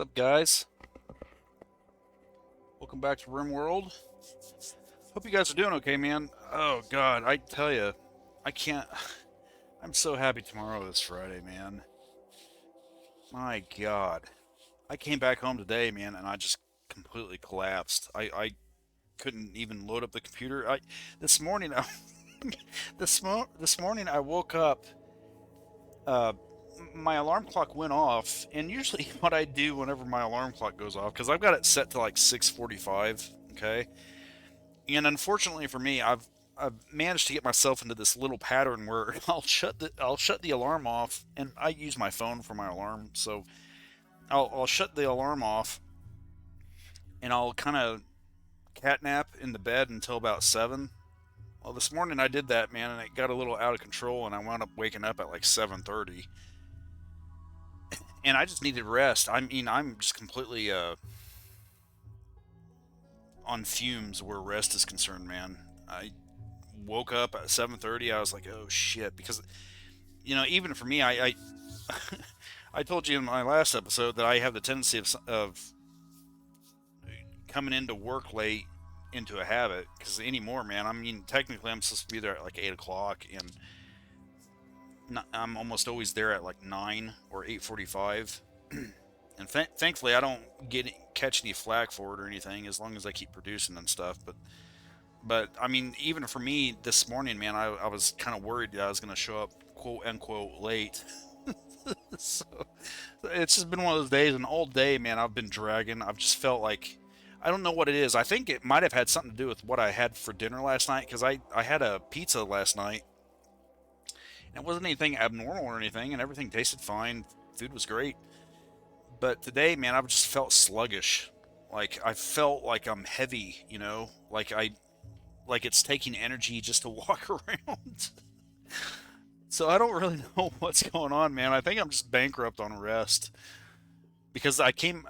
up, guys? Welcome back to Rimworld. Hope you guys are doing okay, man. Oh, God, I tell you, I can't. I'm so happy tomorrow is Friday, man. My God. I came back home today, man, and I just completely collapsed. I couldn't even load up the computer. This morning, this morning I woke up. Uh, my alarm clock went off, and usually what I do whenever my alarm clock goes off, because I've got it set to like 6:45. Okay. And unfortunately for me, I've managed to get myself into this little pattern where I'll shut the alarm off, and I use my phone for my alarm, so I'll shut the alarm off, and I'll kind of catnap in the bed until about 7. Well, this morning I did that, man, and it got a little out of control, and I wound up waking up at like 7:30, and I just needed rest. I mean, I'm just completely on fumes where rest is concerned, man. I woke up at 7:30. I was like, oh shit, because even for me, I told you in my last episode that I have the tendency of coming into work late into a habit. Because anymore, man, I mean, technically I'm supposed to be there at like 8 o'clock, and I'm almost always there at like 9 or 8:45. And thankfully, I don't catch any flack for it or anything, as long as I keep producing and stuff. But I mean, even for me this morning, man, I was kind of worried that I was going to show up quote unquote late. So it's just been one of those days, and all day, man, I've been dragging. I've just felt like I don't know what it is. I think it might have had something to do with what I had for dinner last night, because I had a pizza last night, and it wasn't anything abnormal or anything, and everything tasted fine. Food was great. But today, man, I've just felt sluggish. Like I felt like I'm heavy, like it's taking energy just to walk around. So I don't really know what's going on, man. I think I'm just bankrupt on rest because I came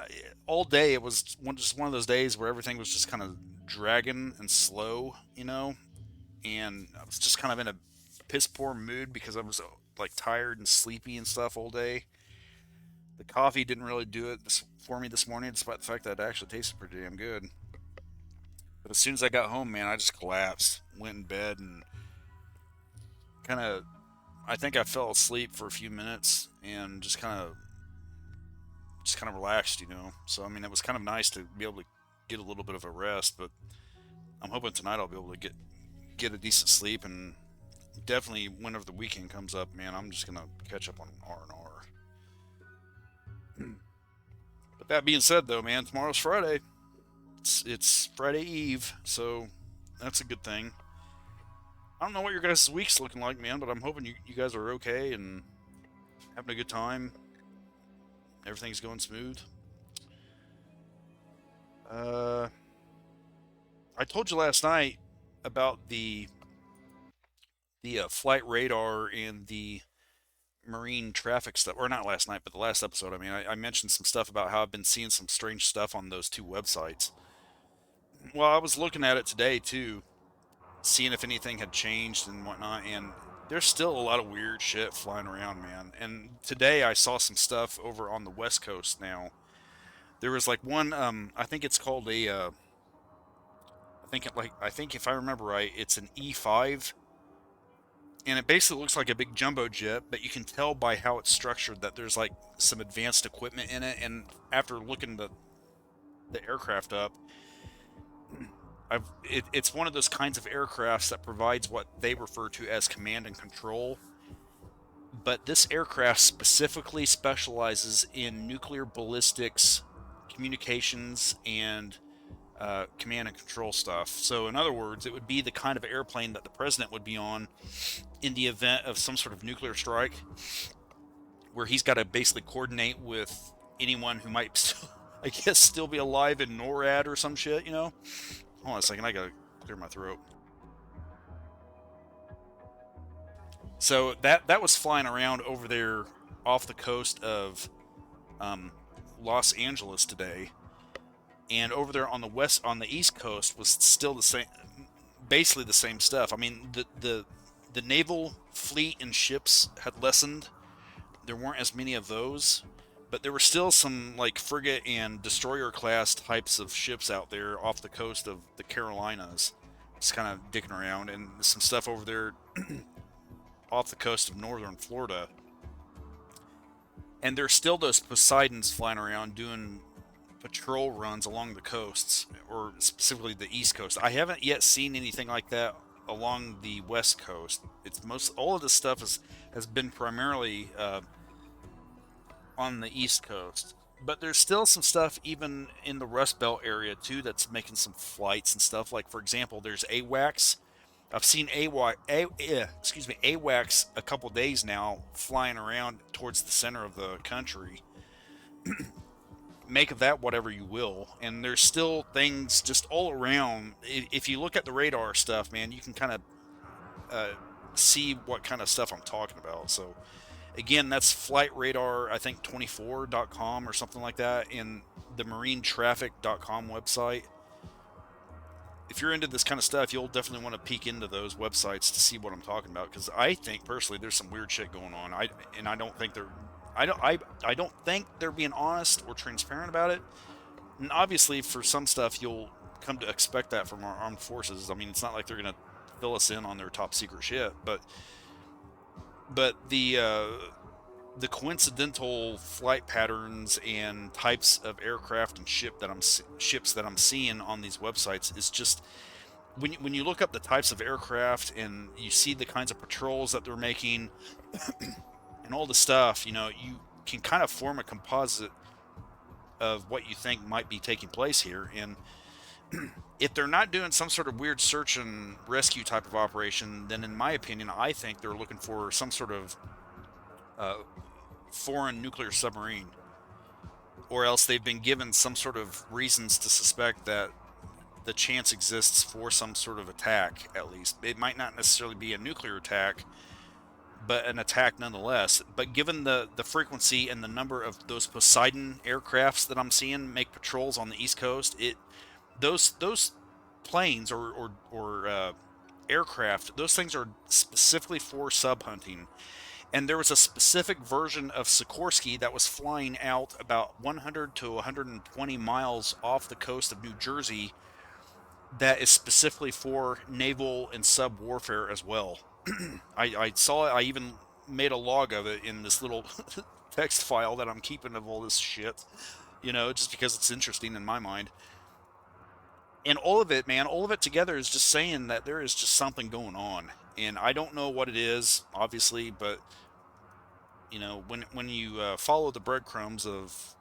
all day. It was just one of those days where everything was just kind of dragging and slow, and I was just kind of in a piss poor mood because I was like tired and sleepy and stuff all day. The coffee didn't really do it for me this morning, despite the fact that it actually tasted pretty damn good. But as soon as I got home, man, I just collapsed, went in bed, and kind of, I think I fell asleep for a few minutes and just kind of relaxed, So I mean, it was kind of nice to be able to get a little bit of a rest, but I'm hoping tonight I'll be able to get a decent sleep, and definitely whenever the weekend comes up, man, I'm just gonna catch up on R&R. But that being said, though, man, tomorrow's Friday. It's Friday Eve, so that's a good thing. I don't know what your guys' week's looking like, man, but I'm hoping you guys are okay and having a good time. Everything's going smooth. Uh, I told you last night about the flight radar and the marine traffic stuff, or not last night, but the last episode. I mean, I mentioned some stuff about how I've been seeing some strange stuff on those two websites. Well, I was looking at it today too, seeing if anything had changed and whatnot, and there's still a lot of weird shit flying around, man. And today I saw some stuff over on the West Coast now. There was like one, I think it's called I think if I remember right, it's an E5, and it basically looks like a big jumbo jet, but you can tell by how it's structured that there's like some advanced equipment in it. And after looking the aircraft up, it's one of those kinds of aircrafts that provides what they refer to as command and control. But this aircraft specifically specializes in nuclear ballistics, communications, and command and control stuff. So, in other words, it would be the kind of airplane that the president would be on in the event of some sort of nuclear strike, where he's got to basically coordinate with anyone who might, still, I guess, still be alive in NORAD or some shit. Hold on a second, I gotta clear my throat. So that was flying around over there off the coast of um, Los Angeles today, and over there on the East Coast was still the same, basically the same stuff. I mean, the naval fleet and ships had lessened. There weren't as many of those, but there were still some like frigate and destroyer class types of ships out there off the coast of the Carolinas, just kind of dicking around, and some stuff over there off the coast of northern Florida. And there's still those Poseidons flying around doing patrol runs along the coasts, or specifically the East Coast. I haven't yet seen anything like that along the West Coast. It's most all of this stuff has been primarily on the East Coast, but there's still some stuff even in the Rust Belt area too that's making some flights and stuff. Like for example, there's AWACS. I've seen AWACS a couple days now flying around towards the center of the country. Make of that whatever you will. And there's still things just all around. If you look at the radar stuff, man, you can kind of uh, see what kind of stuff I'm talking about. So again, that's flight radar, I think 24.com or something like that, in the marinetraffic.com website. If you're into this kind of stuff, you'll definitely want to peek into those websites to see what I'm talking about, because I think personally there's some weird shit going on. I don't think they're I don't think they're being honest or transparent about it. And obviously for some stuff you'll come to expect that from our armed forces. I mean, it's not like they're going to fill us in on their top secret shit, but the coincidental flight patterns and types of aircraft and ships that I'm seeing on these websites is just, when you look up the types of aircraft and you see the kinds of patrols that they're making and all the stuff, you can kind of form a composite of what you think might be taking place here. And if they're not doing some sort of weird search and rescue type of operation, then in my opinion, I think they're looking for some sort of uh, foreign nuclear submarine, or else they've been given some sort of reasons to suspect that the chance exists for some sort of attack. At least it might not necessarily be a nuclear attack, but an attack nonetheless. But given the frequency and the number of those Poseidon aircrafts that I'm seeing make patrols on the East Coast, those planes or aircraft, those things are specifically for sub hunting. And there was a specific version of Sikorsky that was flying out about 100 to 120 miles off the coast of New Jersey that is specifically for naval and sub warfare as well. I saw it. I even made a log of it in this little text file that I'm keeping of all this shit, just because it's interesting in my mind. And all of it, man, all of it together is just saying that there is just something going on. And I don't know what it is, obviously, but when you follow the breadcrumbs of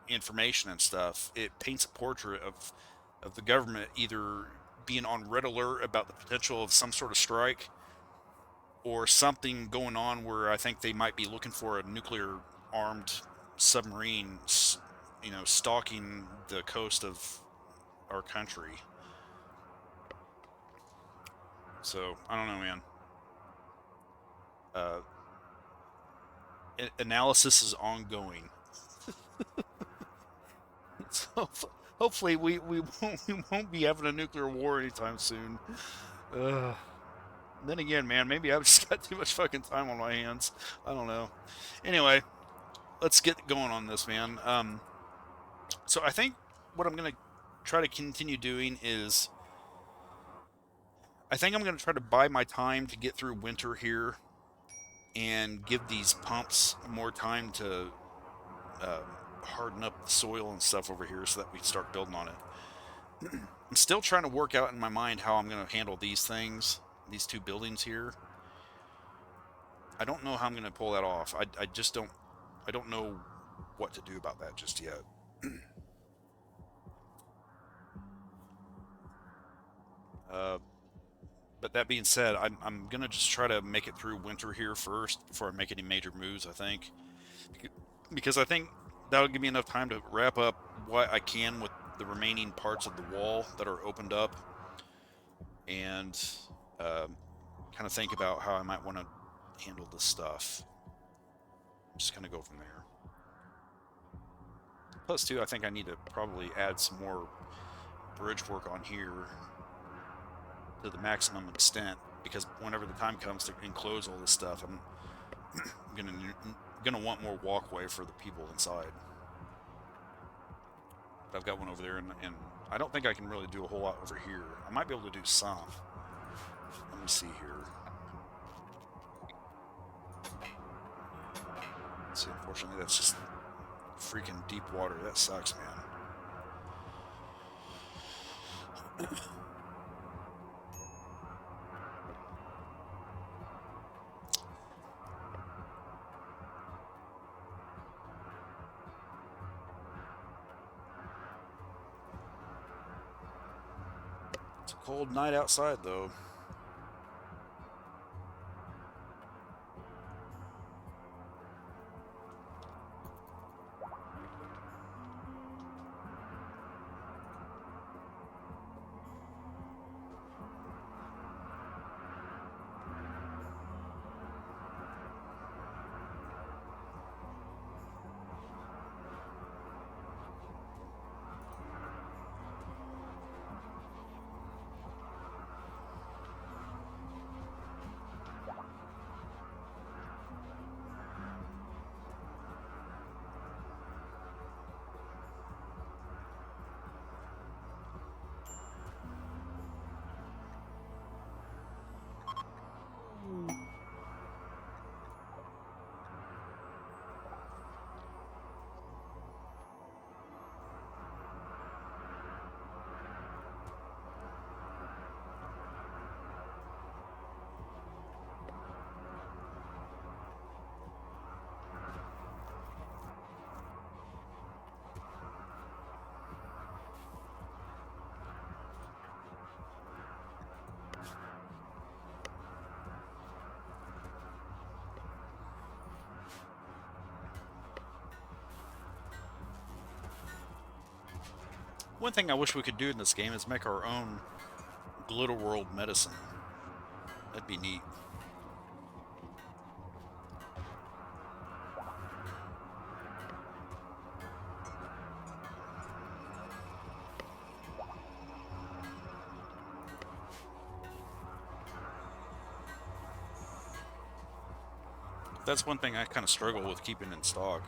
information and stuff, it paints a portrait of the government either being on red alert about the potential of some sort of strike, or something going on where I think they might be looking for a nuclear armed submarine, stalking the coast of our country. So I don't know, man. Uh, Analysis is ongoing. So hopefully we won't be having a nuclear war anytime soon. Uh, then again, man, maybe I've just got too much fucking time on my hands. I don't know. Anyway, let's get going on this, man. So I think what I'm gonna try to continue doing is, I think I'm gonna try to buy my time to get through winter here and give these pumps more time to uh, harden up the soil and stuff over here so that we can start building on it. I'm still trying to work out in my mind how I'm going to handle these things, these two buildings here. I don't know how I'm going to pull that off. I just don't, I don't know what to do about that just yet. uh, but that being said, I'm going to just try to make it through winter here first before I make any major moves, I think. Because I think that'll give me enough time to wrap up what I can with the remaining parts of the wall that are opened up, and kind of think about how I might want to handle this stuff. Just kind of go from there. Plus, too, I think I need to probably add some more bridge work on here to the maximum extent, because whenever the time comes to enclose all this stuff, I'm gonna gonna want more walkway for the people inside. But I've got one over there, and I don't think I can really do a whole lot over here. I might be able to do some. Let me see here. Let's see, unfortunately, that's just freaking deep water. That sucks, man. It's a cold night outside, though. One thing I wish we could do in this game is make our own World medicine. That'd be neat. That's one thing I kind of struggle with keeping in stock.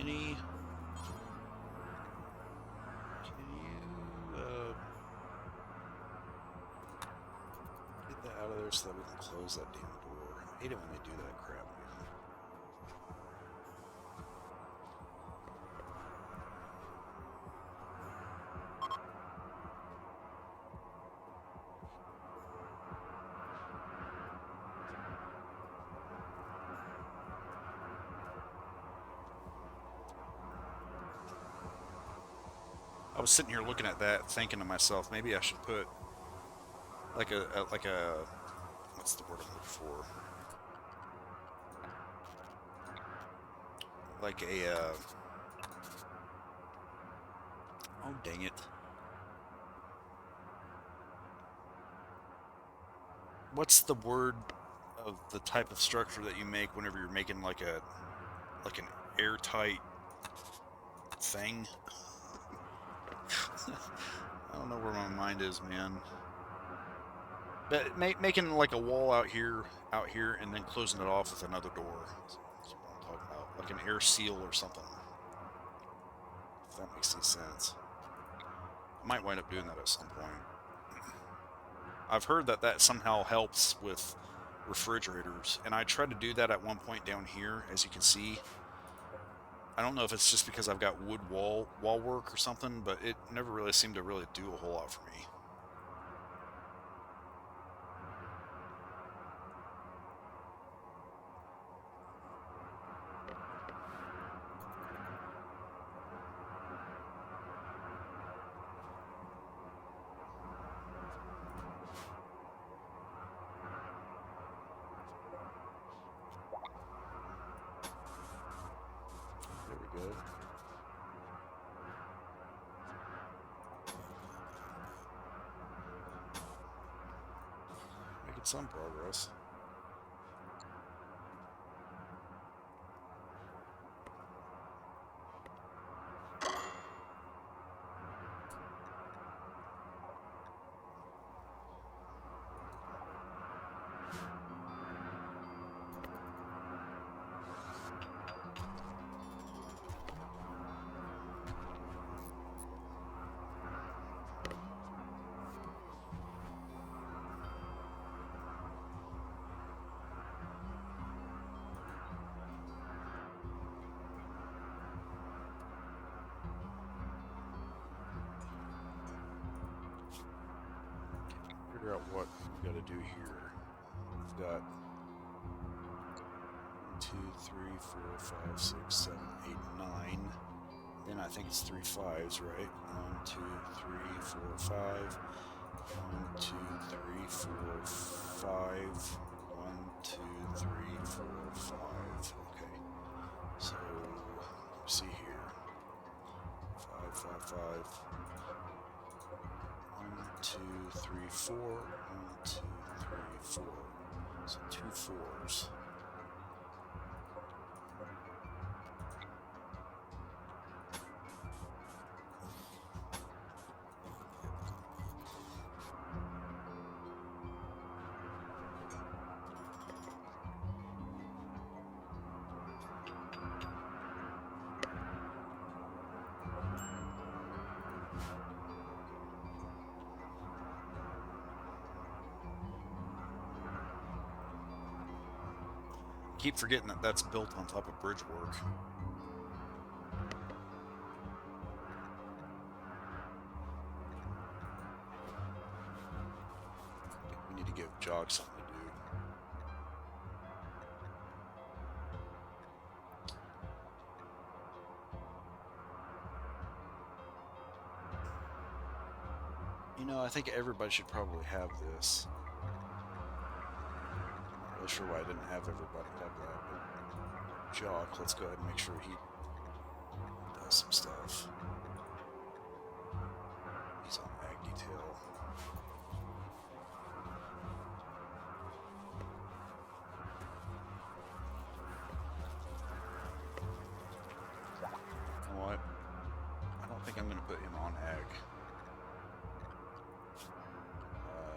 Any... Can you, get that out of there so that we can close that damn door? I hate it when they do that crap, man. I was sitting here looking at that, thinking to myself, maybe I should put like a what's the word I'm looking for? Like a oh dang it! What's the word of the type of structure that you make whenever you're making like an airtight thing? I don't know where my mind is, man. But making like a wall out here, and then closing it off with another door. That's what I'm talking about. Like an air seal or something. If that makes any sense. I might wind up doing that at some point. I've heard that that somehow helps with refrigerators, and I tried to do that at one point down here, as you can see. I don't know if it's just because I've got wood wall work or something, but it never really seemed to really do a whole lot for me. Making some progress. Figure out what we got to do here. We've got 2, 3, 4, 5, 6, 7, 8, 9. Then I think it's 3 5s, right? 1, 2, 3, 4, 5. 1, 2, 3, 4, 5. 1, 2, 3, 4, 5. Okay. So let's see here. 5, 5, 5. 1, 2, 3, 4. 1, 2, 3, 4. So 2 4s. Keep forgetting that that's built on top of bridge work. We need to give Jog something to do. You know, I think everybody should probably have this. Not really sure why I didn't have everybody have that, but Jock, let's go ahead and make sure he does some stuff. He's on ag detail. You know what? I don't think I'm going to put him on ag.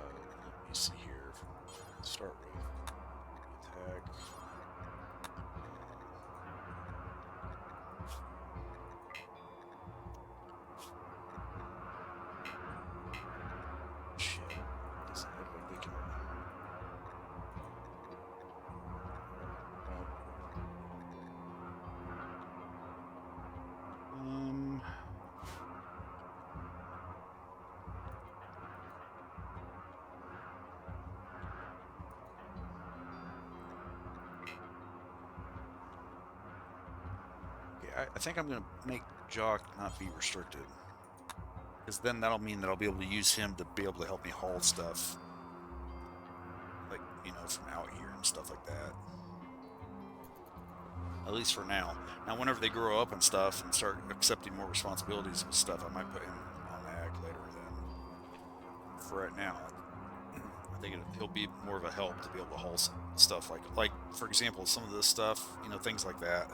Let me see here. Start with attack. Shit. Doesn't look like they can. I think I'm going to make Jock not be restricted. Because then that'll mean that I'll be able to use him to be able to help me haul stuff. Like, you know, from out here and stuff like that. At least for now. Now, whenever they grow up and stuff and start accepting more responsibilities and stuff, I might put him on ag later then. For right now, I think he'll be more of a help to be able to haul some stuff. Like for example, some of this stuff, you know, things like that.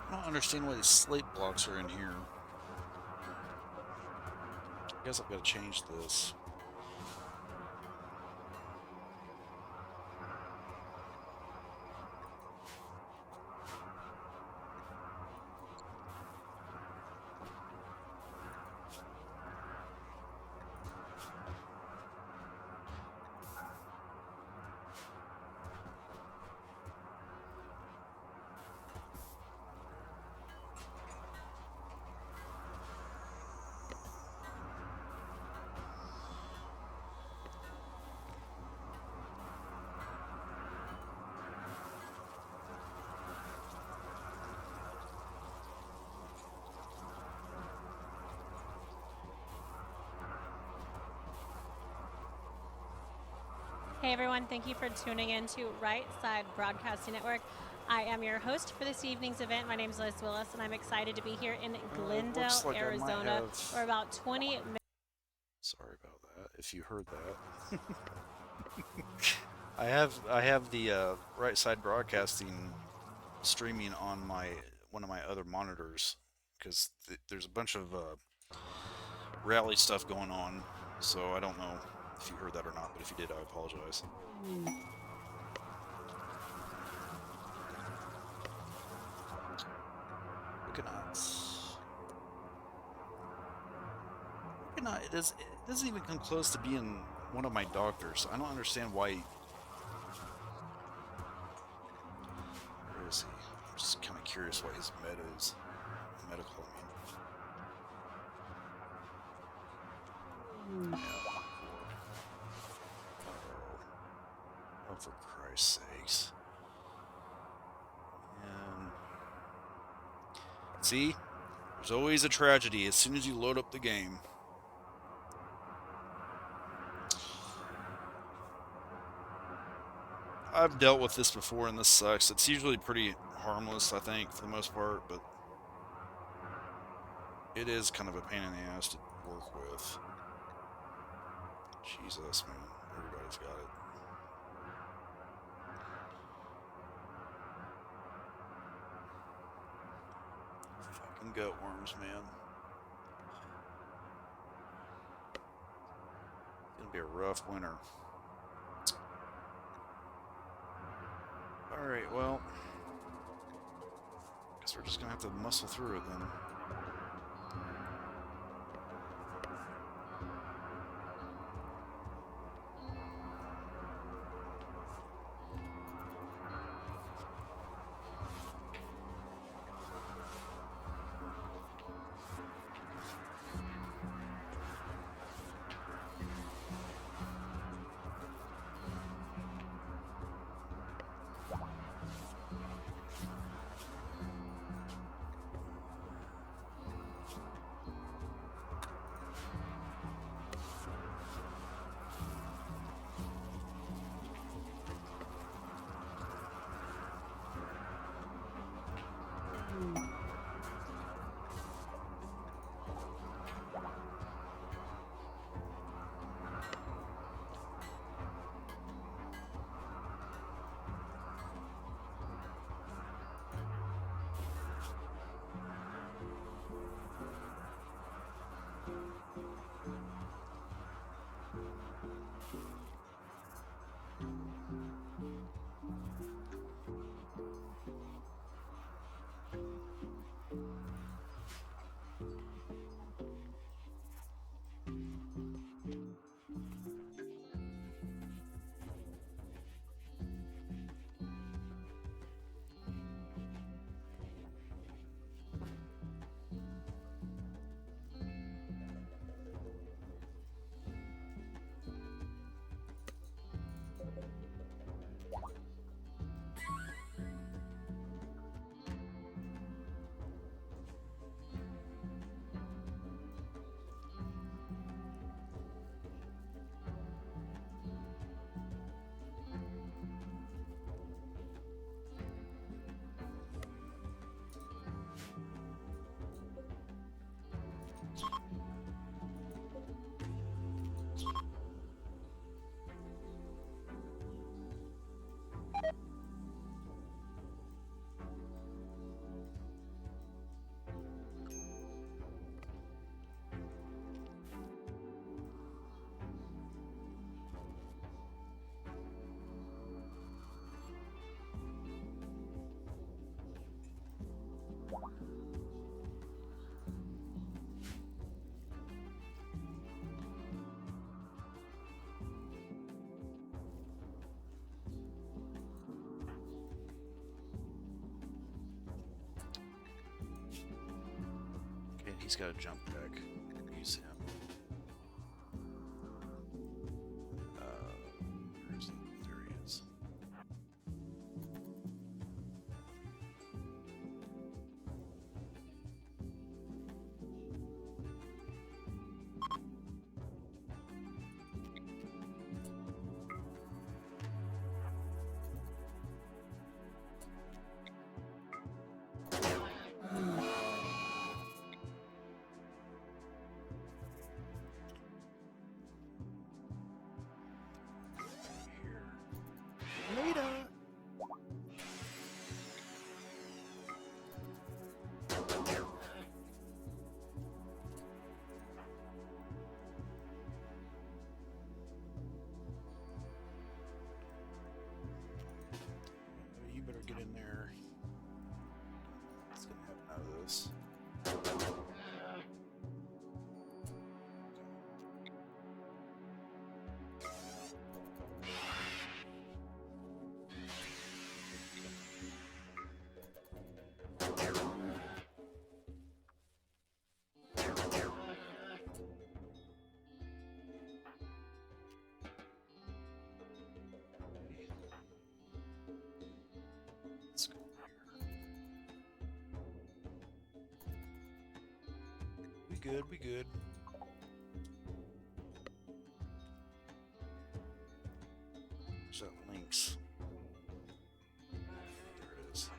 I don't understand why these slate blocks are in here. I guess I've got to change this. Hey everyone, thank you for tuning in to Right Side Broadcasting Network. I am your host for this evening's event. My name is Liz Willis, and I'm excited to be here in It Glendale, looks like I might Arizona. have... We're about 20 minutes. Sorry about that, if you heard that. I have the Right Side Broadcasting streaming on my one of my other monitors because there's a bunch of rally stuff going on. So I don't know if you heard that or not, but if you did, I apologize. Looking at it doesn't even come close to being one of my doctors. I don't understand why. Where is he? I'm just kind of curious why his medical. I mean, yeah. Oh, for Christ's sakes! And see, there's always a tragedy as soon as you load up the game. I've dealt with this before, and this sucks. It's usually pretty harmless, I think, for the most part, but it is kind of a pain in the ass to work with. Jesus, man. Everybody's got it. Fucking gut worms, man. It's gonna be a rough winter. Alright, well, guess we're just gonna have to muscle through it then. He's got a jump deck. Use him. Where is he? There he is. Later. You better get in there. What's gonna happen out of this? Let's go here. We good, we good. Where's that lynx? There it is.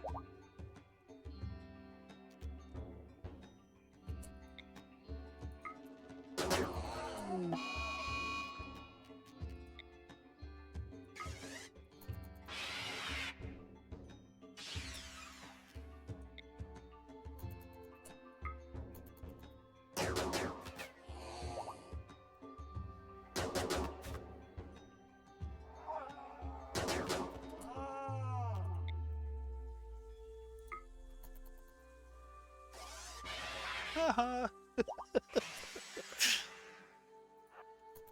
Haha.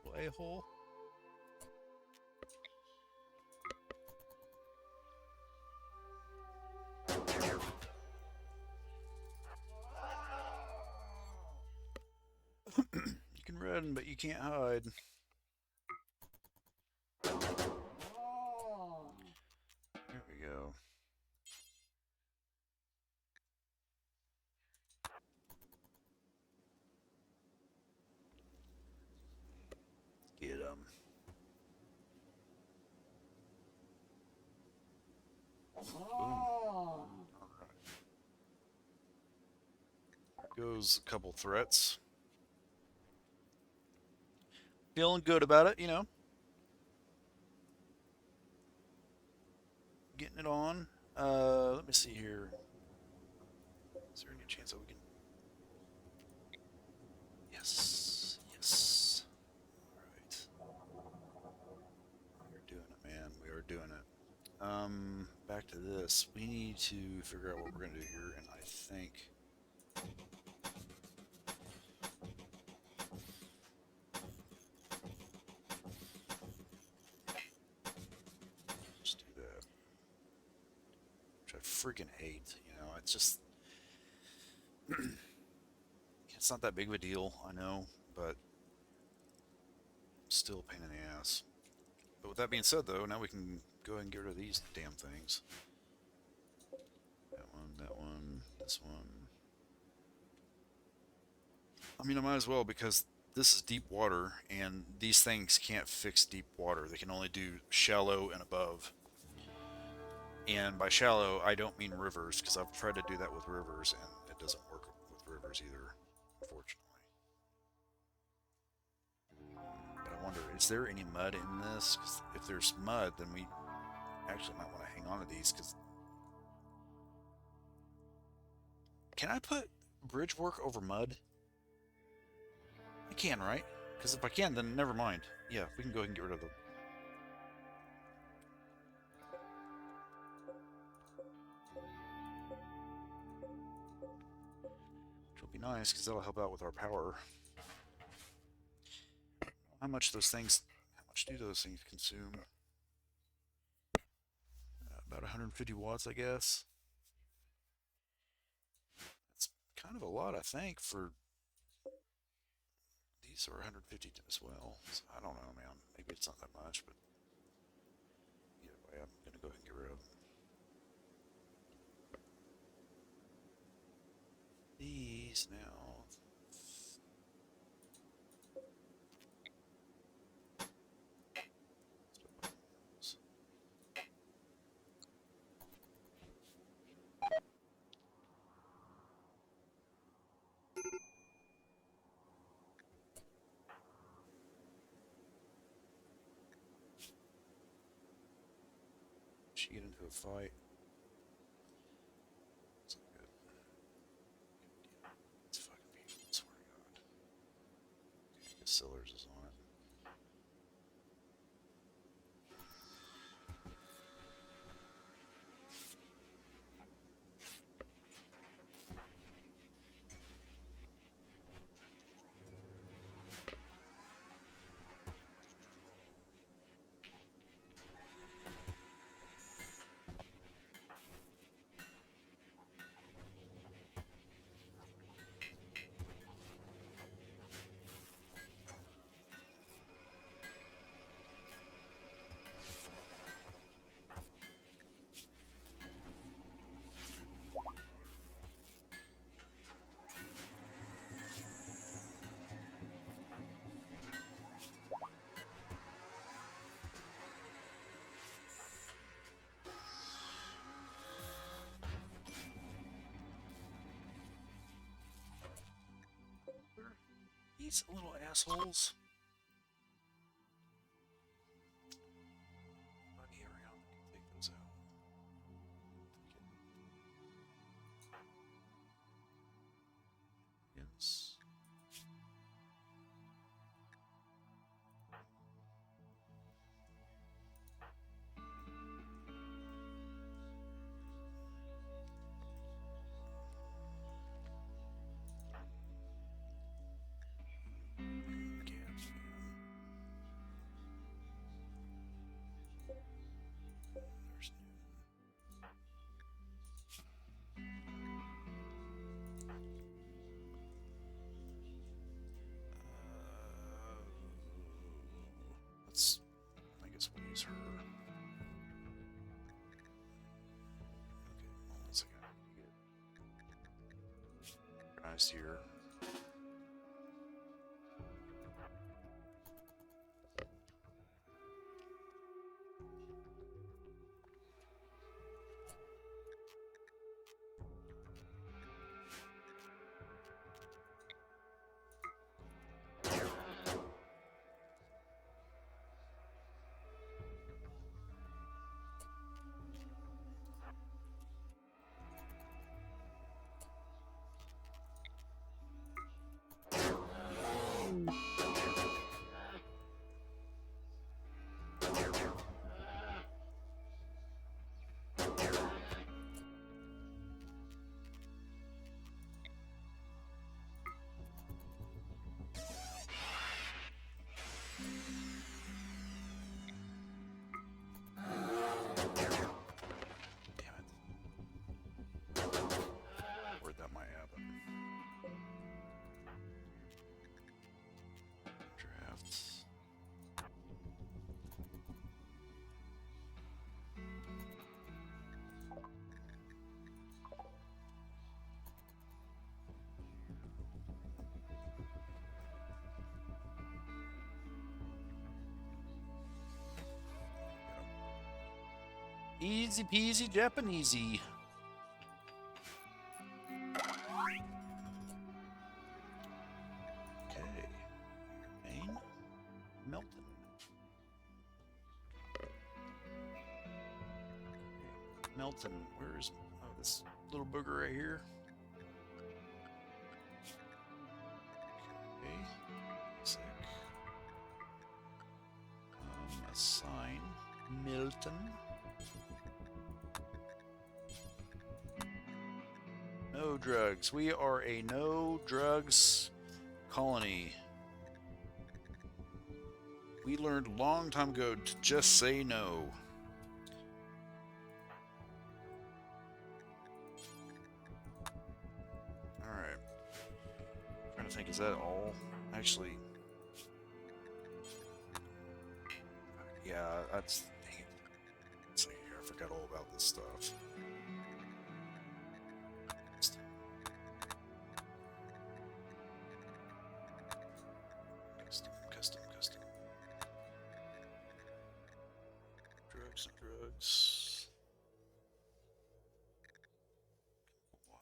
Play hole. You can run, but you can't hide. There we go. Get him. Boom. All right. There goes a couple threats. Feeling good about it, you know. Getting it on. Let me see here. Is there any chance that we can? Yes. Yes. All right. We're doing it, man. We are doing it. Back to this. We need to figure out what we're gonna do here, and I think. Let's do that. Which I freaking hate. You know, it's just. It's not that big of a deal, I know, but still a pain in the ass. But with that being said, though, now we can go ahead and get rid of these damn things. That one, this one. I mean, I might as well because this is deep water, and these things can't fix deep water. They can only do shallow and above. And by shallow, I don't mean rivers, because I've tried to do that with rivers, and it doesn't work with rivers either, unfortunately. But I wonder, is there any mud in this? 'Cause if there's mud, then we actually might want to hang on to these, because... Can I put bridge work over mud? I can, right? Because if I can, then never mind. Yeah, we can go ahead and get rid of them. Which will be nice, because that'll help out with our power. How much do those things consume? About 150 watts, I guess. That's kind of a lot, I think, for these are 150 as well. So I don't know, man. Maybe it's not that much, but either way, I'm gonna go ahead and get rid of these now. She get into a fight. It's not good. It's fucking beautiful. I swear to God. Okay, Sillers is on it. These little assholes. Buggy around. Take those out. Yes. There's let's. I guess we'll use her. Okay, hold on a second. Organized here. Damn it. Where'd that might happen? Drafts. Easy peasy Japanesey. Okay. Maine. Melton. Melton. Where's this little booger right here? Okay. Sick. Assign Milton. No drugs. We are a no drugs colony. We learned a long time ago to just say no. Alright. Trying to think, is that all? Actually, Yeah, that's. Dang it. Let's see here. I forgot all about this stuff. Custom, custom, custom. Drugs and drugs. What?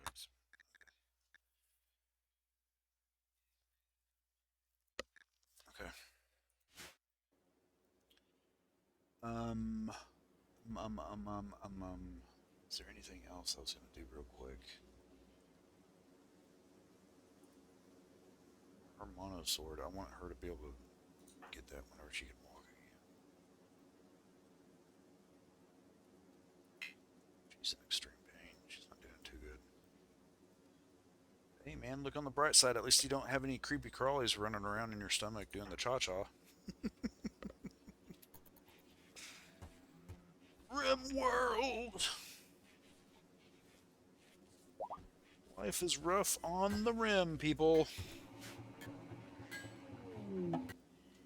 Drugs. Okay. Um, Is there anything else I was gonna do real quick? Her mono sword. I want her to be able to get that whenever she can walk again. She's in extreme pain. She's not doing too good. Hey man, look on the bright side. At least you don't have any creepy crawlies running around in your stomach doing the cha-cha. Rimworld! Life is rough on the rim, people.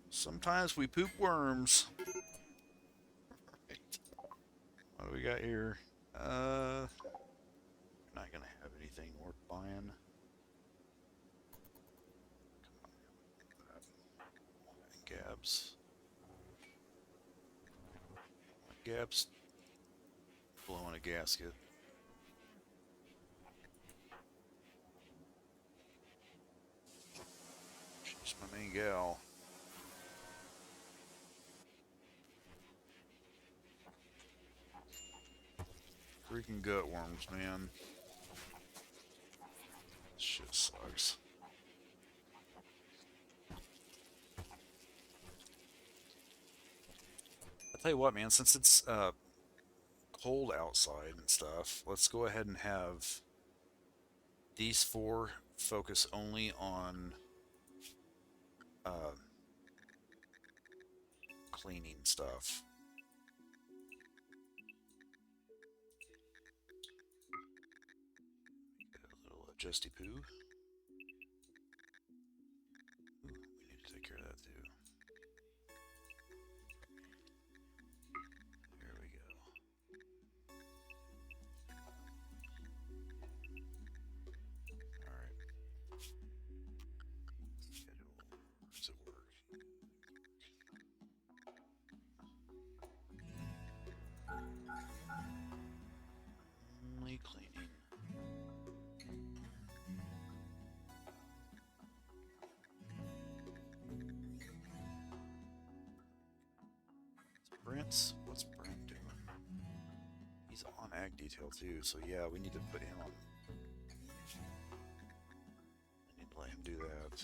Sometimes we poop worms. Right. What do we got here? Not gonna have anything worth buying. Gabs. Gabs blowing a gasket. She's my main gal. Freaking gut worms, man. This shit sucks. I tell you what, man. Since it's cold outside and stuff, let's go ahead and have these four focus only on uh, cleaning stuff. Get a little adjusty poo. Ooh, we need to take care of that too. There we go. Alright. Schedule. Does it work? Only cleaning. What's Brent doing? He's on ag detail too, so yeah, we need to put him on. I need to let him do that.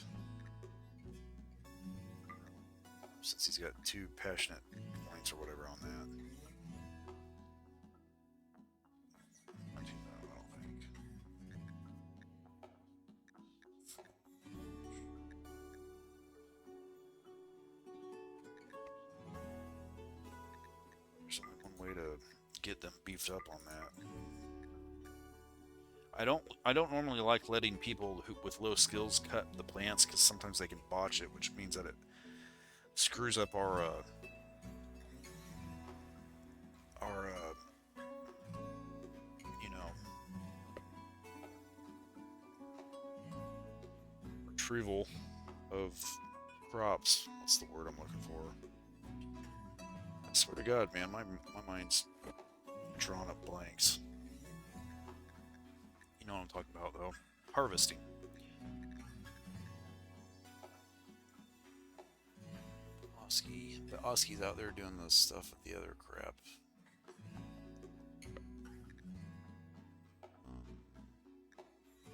Since he's got 2 passionate points or whatever on that. Not too bad, I don't think. There's only one way to get them beefed up on that. I don't normally like letting people who with low skills cut the plants because sometimes they can botch it, which means that it screws up our you know, retrieval of crops. What's the word I'm looking for? I swear to God, man, my mind's drawing up blanks. You know what I'm talking about, though. Harvesting. Oski. But Oski's out there doing the stuff with the other crap.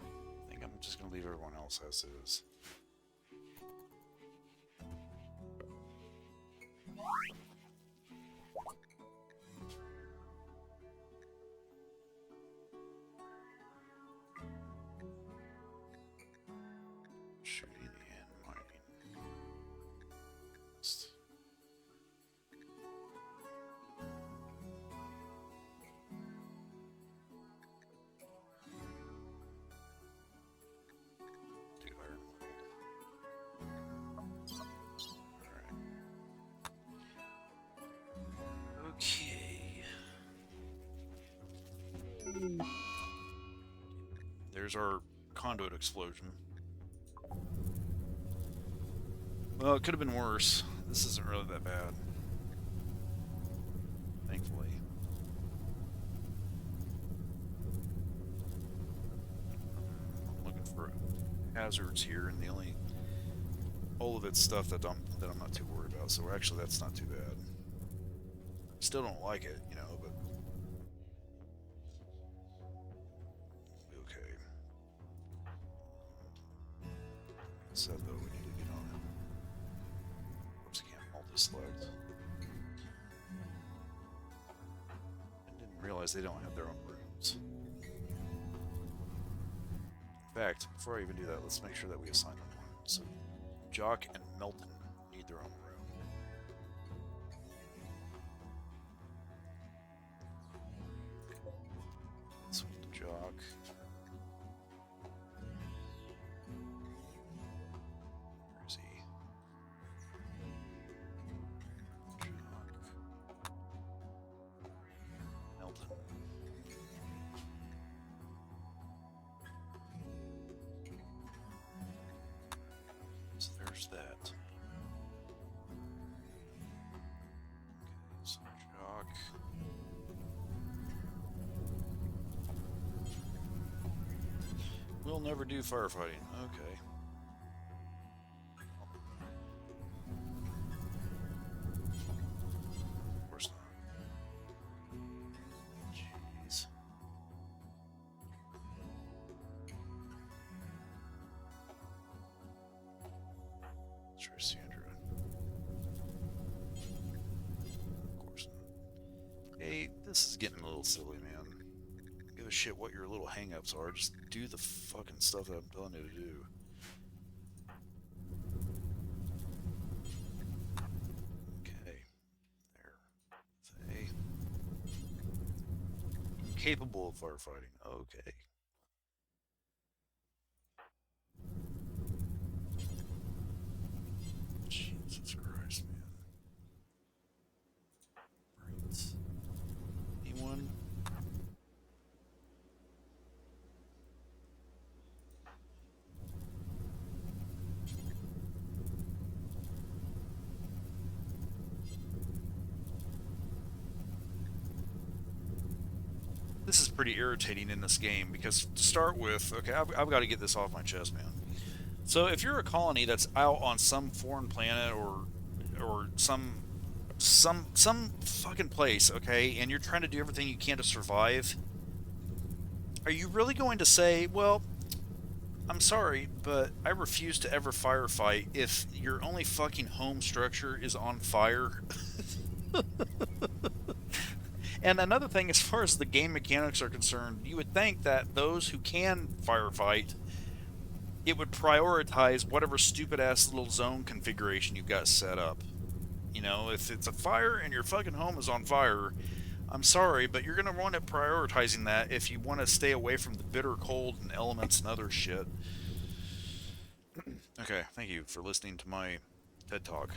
I think I'm just going to leave everyone else as is. Shooting and mining. Do iron there's our conduit explosion. Well, it could have been worse. This isn't really that bad. Thankfully. I'm looking for hazards here, and the only... all of it's stuff that I'm not too worried about, so actually that's not too bad. Still don't like it, you know, but... okay. Said though, we need to get on it. Oops, I can't multi-select. I didn't realize they don't have their own rooms. In fact, before I even do that, let's make sure that we assign them one. So, Jock and Melton need their own room. So, Jock. Where is he? Jock. Melton. So there's that. Okay, so Jock. We'll never do firefighting. Okay. Of course not. Jeez. Let's try Sandra. Of course not. Hey, this is getting a little silly, man. Give a shit what your little hang-ups are. Just do the fucking stuff that I'm telling you to do. Okay. There. Say. Capable of firefighting. Okay. Jesus Christ, man. Brains. Anyone? This is pretty irritating in this game because to start with, okay, I've got to get this off my chest, man. So if you're a colony that's out on some foreign planet or some fucking place, okay, and you're trying to do everything you can to survive, are you really going to say, well, I'm sorry, but I refuse to ever firefight if your only fucking home structure is on fire? And another thing, as far as the game mechanics are concerned, you would think that those who can firefight, it would prioritize whatever stupid ass little zone configuration you've got set up. You know, if it's a fire and your fucking home is on fire, I'm sorry, but you're going to want it prioritizing that if you want to stay away from the bitter cold and elements and other shit. Okay, thank you for listening to my TED Talk.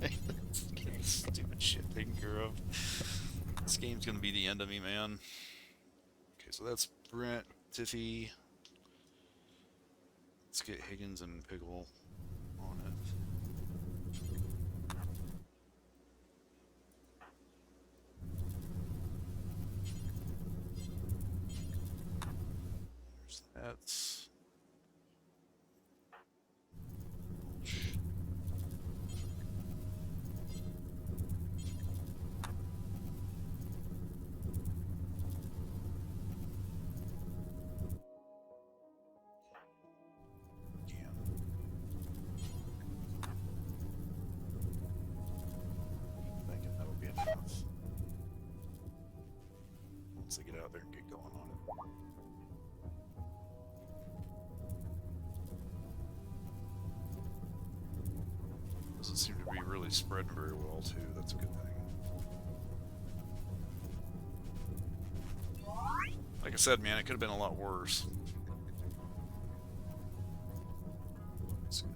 Let's get this stupid shit taken care of. This game's gonna be the end of me, man. Okay, so that's Brent, Tiffy. Let's get Higgins and Pickle on it. There's that. Once they get out there and get going on it. Doesn't seem to be really spreading very well, too. That's a good thing. Like I said, man, it could have been a lot worse. Let's go.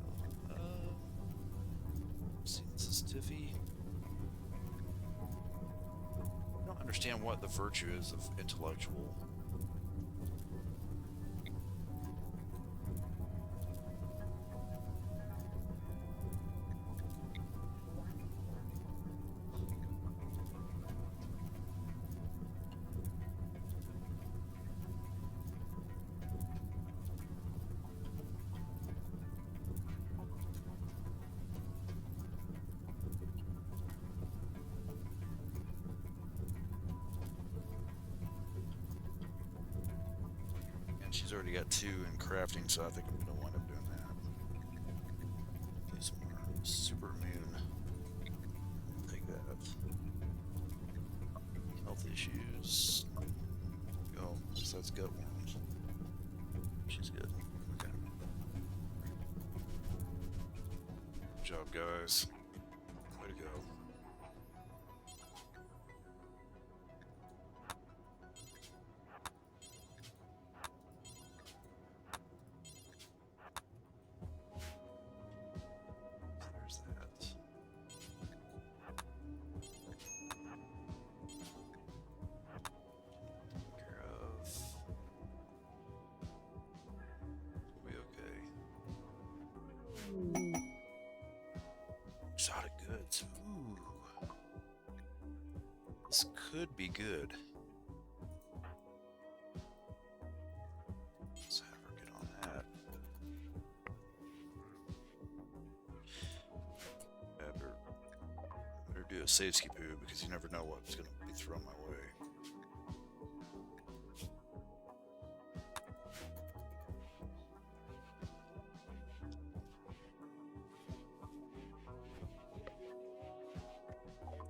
See, this is Tiffy. I don't understand understand what the virtue is of intellectual. And she's already got 2 in crafting, so I think I'm going to wind up doing that. Do some more super immune. Take that. Health issues. Oh, besides gut wounds. She's good. Okay. Good job, guys. Way to go. There's that. Care of. We okay. Exotic goods. Ooh. This could be good. Let's have her get on that. Better do a save ski poo because you never know what's going to be thrown my way.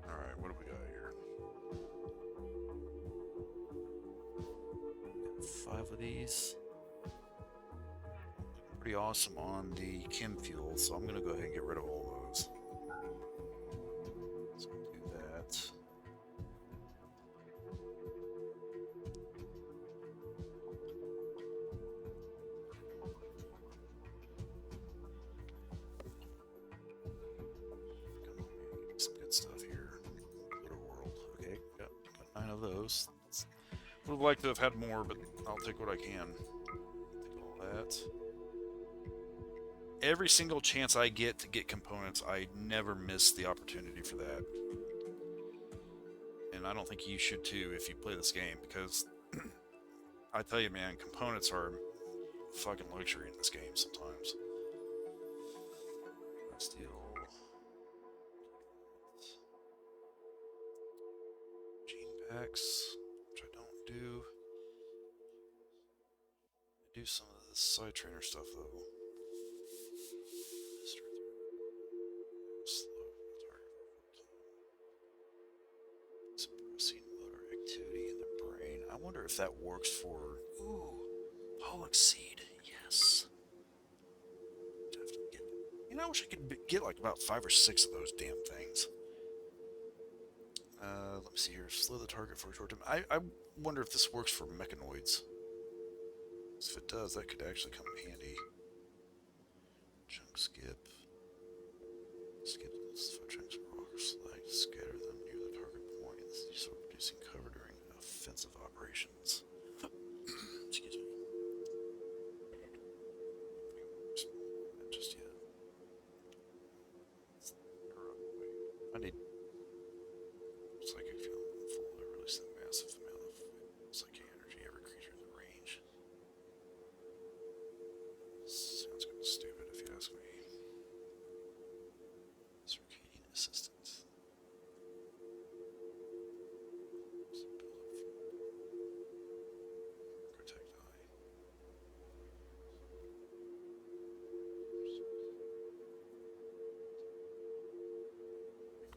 Alright, what do we got here? Got 5 of these. Pretty awesome on the chem fuel, so I'm going to go ahead and get rid of all those. So do that. Some good stuff here. Rimworld. Okay, got 9 of those. Would have liked to have had more, but I'll take what I can. Take all that. Every single chance I get to get components, I never miss the opportunity for that. And I don't think you should too if you play this game, because I tell you, man, components are fucking luxury in this game sometimes. Steel. Gene packs, which I don't do. I do some of the side trainer stuff though. Suppressing motor activity in the brain. I wonder if that works for. Ooh, pollock seed. Yes. You know, I wish I could get like about 5 or 6 of those damn things. Let me see here. Slow the target for a short time. I wonder if this works for mechanoids. If it does, that could actually come in handy. Chunk skip. Skip those chunks of rock or slag. Scatter them near the target point. This is used for reducing cover during offensive operations. Excuse me. Just yet. I need psychic field full to release a massive amount of psychic energy every creature in the range. Sounds kind of stupid if you ask me. Circadian assistance.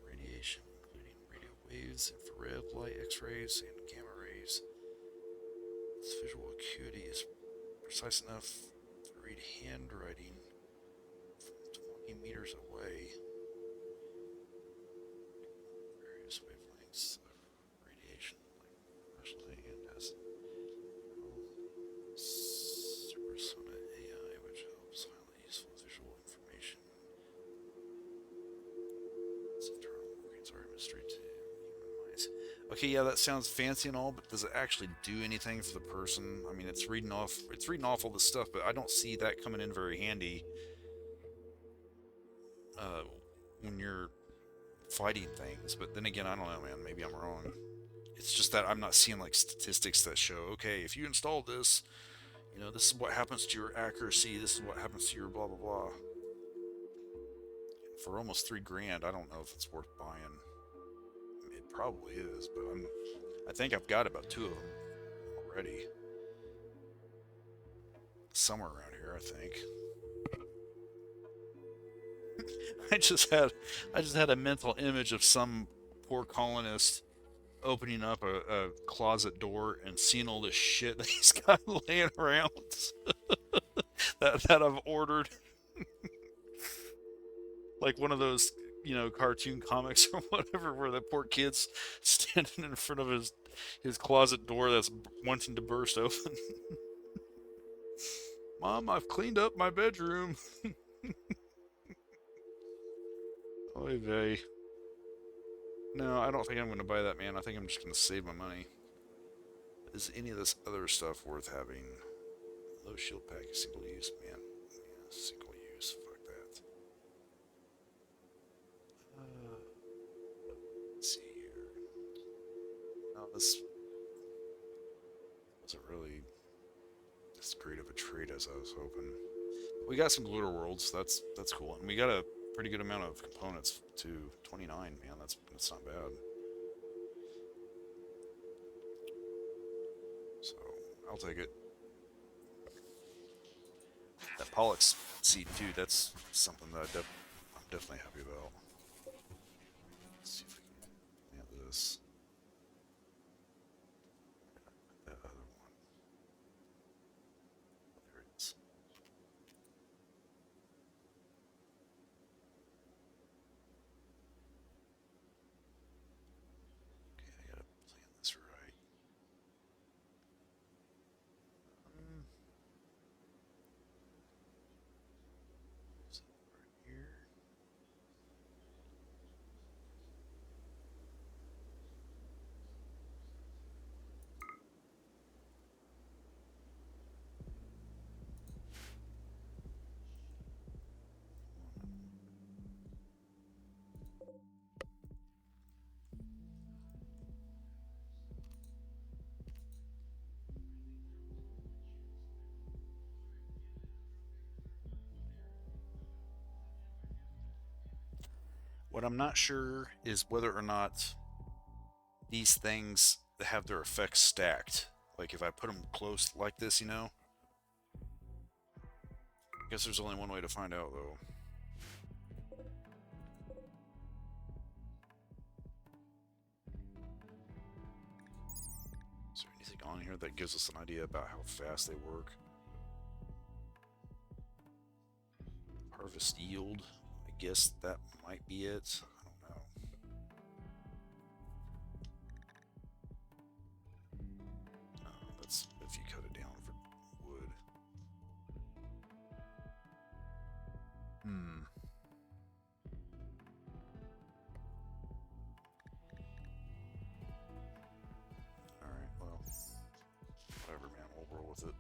Radiation, including radio waves, infrared light, X-rays, and gamma rays. Its visual acuity is precise enough to read handwriting from 20 meters away. Various wavelengths of radiation, like partially and has supersonic AI, which helps highly useful visual information. Its internal workings are a mystery to human minds. Okay, yeah, that sounds fancy and all, but does it actually do anything for the person? I mean, it's reading off all this stuff, but I don't see that coming in very handy uh, when you're fighting things. But then again, I don't know, man. Maybe I'm wrong. It's just that I'm not seeing like statistics that show, okay, if you install this, this is what happens to your accuracy. This is what happens to your blah blah blah. For almost 3 grand, I don't know if it's worth buying. It probably is, but I think I've got about two of them already somewhere around here. I think. I just had I just had a mental image of some poor colonist opening up a closet door and seeing all this shit that he's got laying around that I've ordered, like one of those cartoon comics or whatever, where the poor kid's standing in front of his closet door that's wanting to burst open. Mom, I've cleaned up my bedroom. Oy vey. No, I don't think I'm going to buy that, man. I think I'm just going to save my money. Is any of this other stuff worth having? Low shield pack, single use, man. Yeah, single use. Fuck that. Let's see here. No, this wasn't really as great of a trade as I was hoping. We got some glitter worlds. That's cool, and we got a pretty good amount of components too. 29, man. That's not bad. So I'll take it. That Pollux seed too. That's something that I'm definitely happy about. Let's see if we can have this. That other one. There it is. Okay, I gotta plan this right. So right here. What I'm not sure is whether or not these things have their effects stacked. Like if I put them close like this, I guess there's only one way to find out though. Is there anything on here that gives us an idea about how fast they work? Harvest yield. I guess that might be it. I don't know. No, that's if you cut it down for wood. Hmm. Alright, well, whatever, man. We'll roll with it.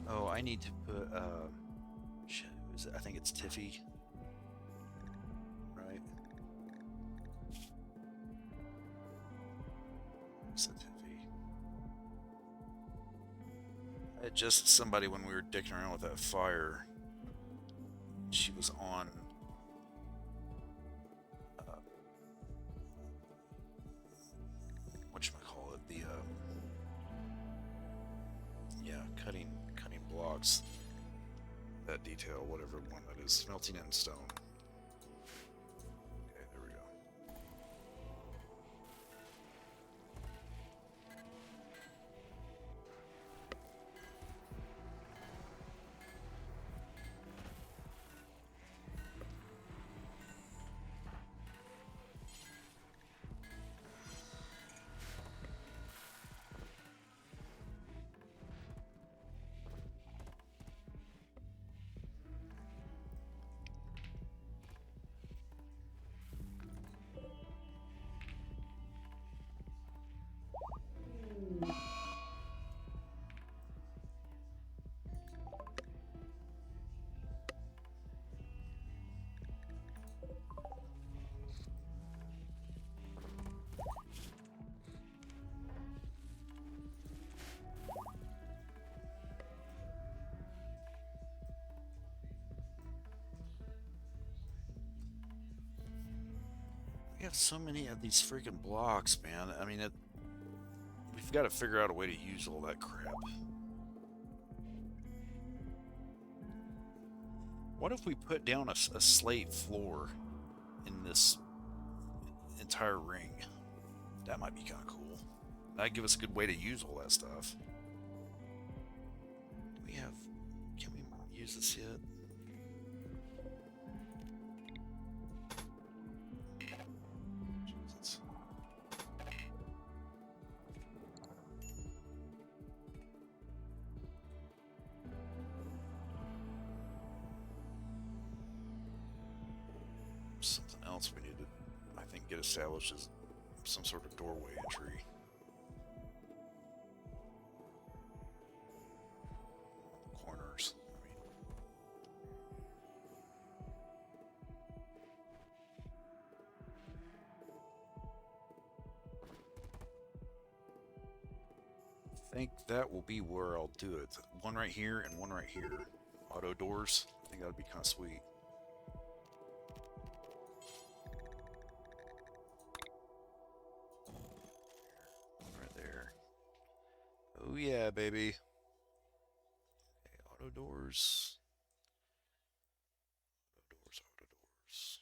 Oh, I need to put, shit, who is it? I think it's Tiffy, right? It's a Tiffy. Just somebody when we were dicking around with that fire, she was on, uh, whatchamacallit, yeah, cutting blocks. That detail, whatever one that is, smelting in stone. Okay, there we go. We have so many of these freaking blocks, man. I mean, we've got to figure out a way to use all that crap. What if we put down a slate floor in this entire ring? That might be kind of cool. That'd give us a good way to use all that stuff. Do we have... Can we use this yet? Jesus. Something else we need to, I think, get established as some sort of doorway entry. Corners. I mean, I think that will be where I'll do it. One right here and one right here. Auto doors. I think that would be kind of sweet. Right there. Oh yeah, baby. Okay, auto doors. Auto doors, auto doors.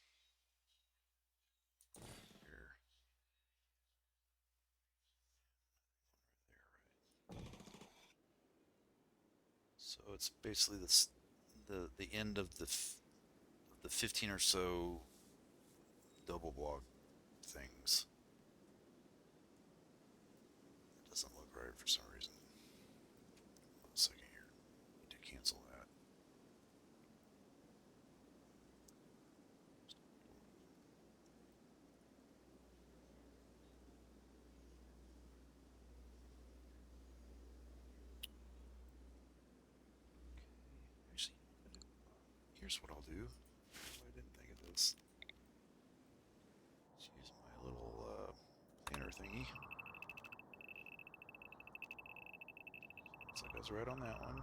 Here. There, right. So it's basically the end of the 15 or so double block things. It doesn't look right for some reason. One second here. Need to cancel that. Actually, here's what I'll do. I didn't think of this. Let's use my little planner thingy. So that goes right on that one.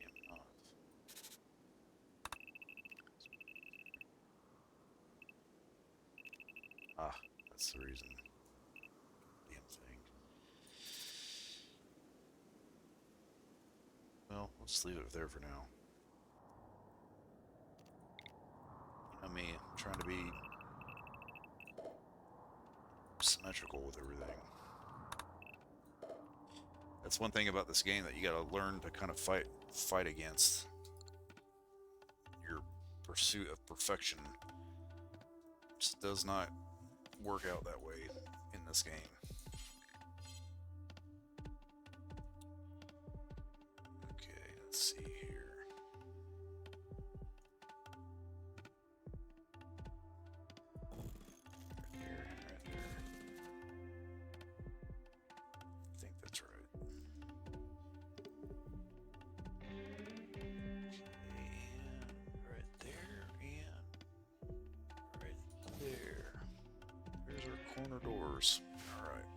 Am not. Ah, that's the reason. Damn thing. Well, let's leave it there for now. You know me, I'm trying to be symmetrical with everything. That's one thing about this game that you gotta learn to kind of fight against. Your pursuit of perfection just does not work out that way in this game. Okay, let's see here. Right there, right there. I think that's right. Okay, and right there, and right there. There's our corner doors. All right.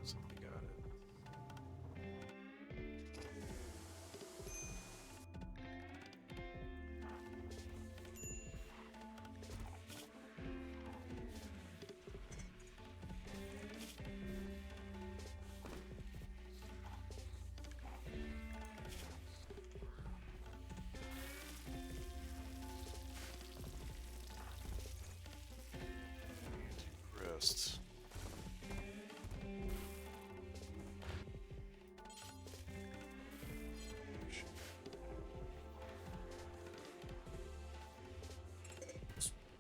Somebody got it. Rest.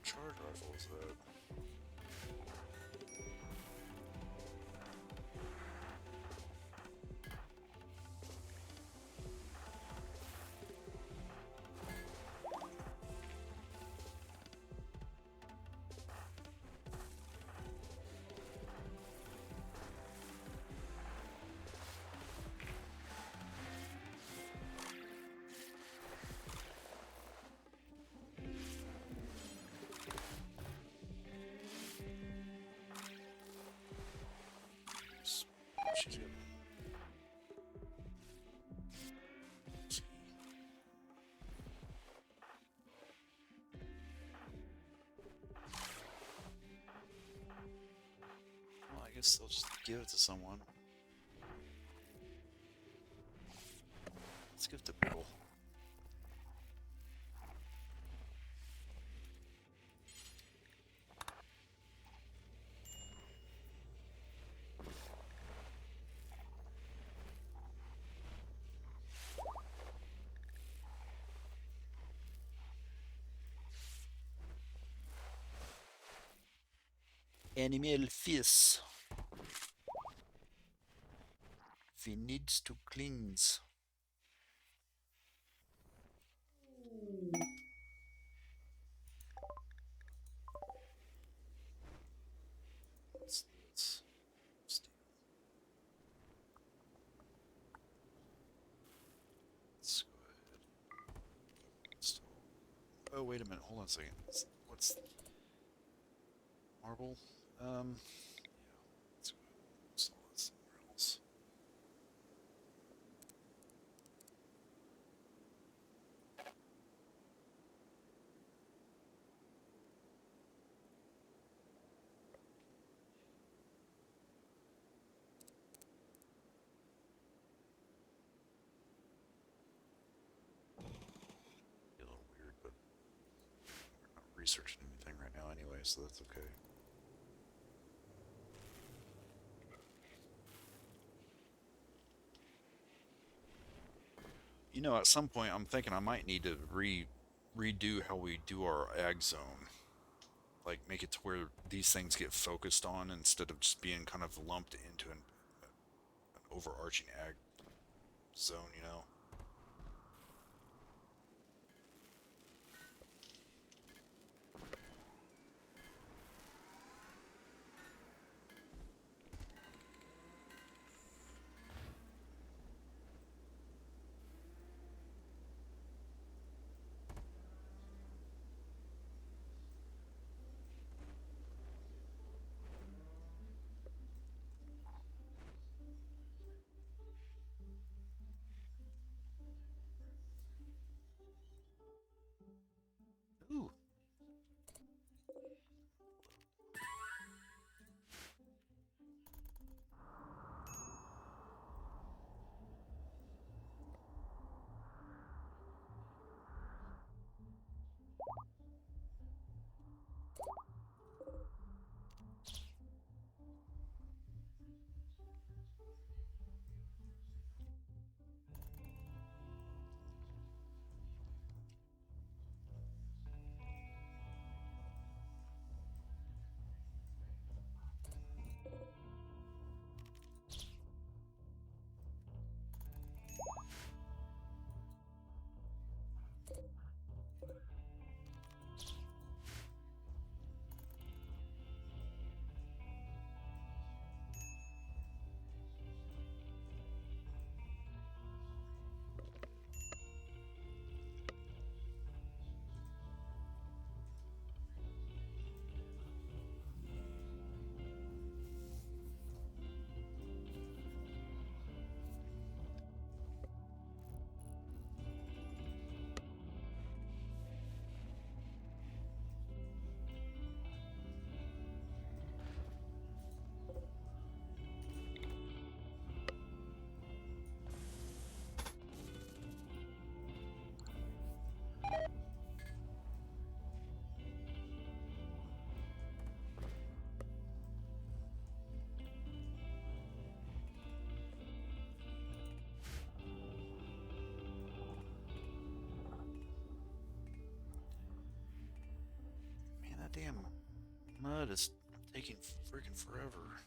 Charge rifle is that? guess I'll just give it to someone. Let's give it to Bill. Animal fils. We needs to cleanse. Let's go ahead. Oh, wait a minute. Hold on a second. What's marble? Yeah. Let's go ahead and install that somewhere else. Be a little weird, but we're not researching anything right now anyway, so that's okay. You know, at some point, I'm thinking I might need to redo how we do our ag zone. Like, make it to where these things get focused on instead of just being kind of lumped into an overarching ag zone, you know? Ooh. Man, that damn mud is taking freaking forever.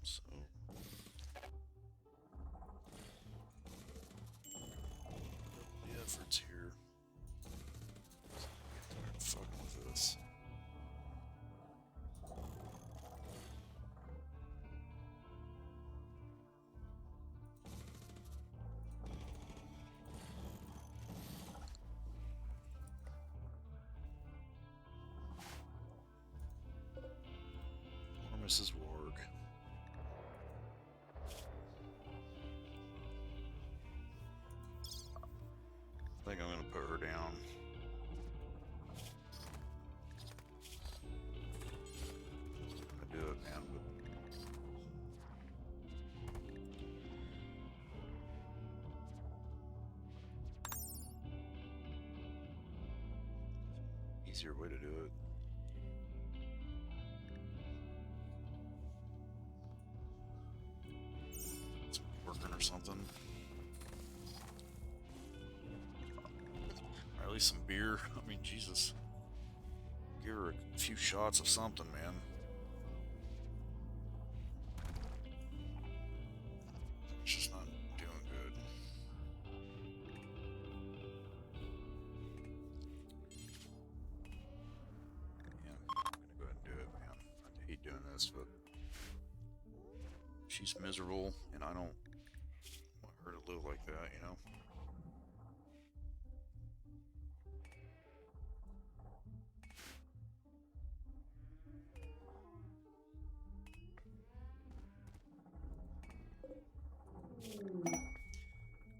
So, the efforts here. Get tired of fucking with this. Or Mrs. Warg. I think I'm gonna put her down. easier way to do it. It's working or something. Or at least some beer. I mean, Jesus. Give her a few shots of something, man. It's just not doing good. Yeah, I'm gonna go ahead and do it, man. I hate doing this, but she's miserable, and I don't want her to live like that, you know?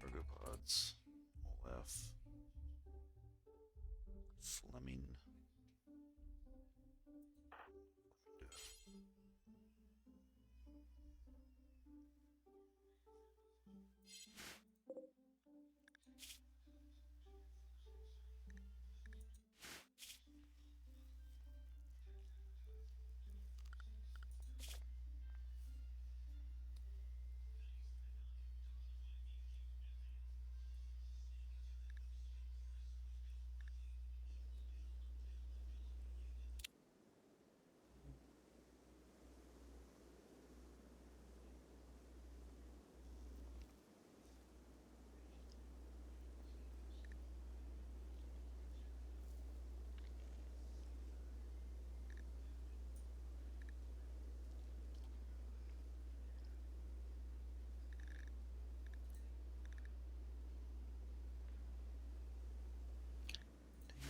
Cargo pods. F. Fleming.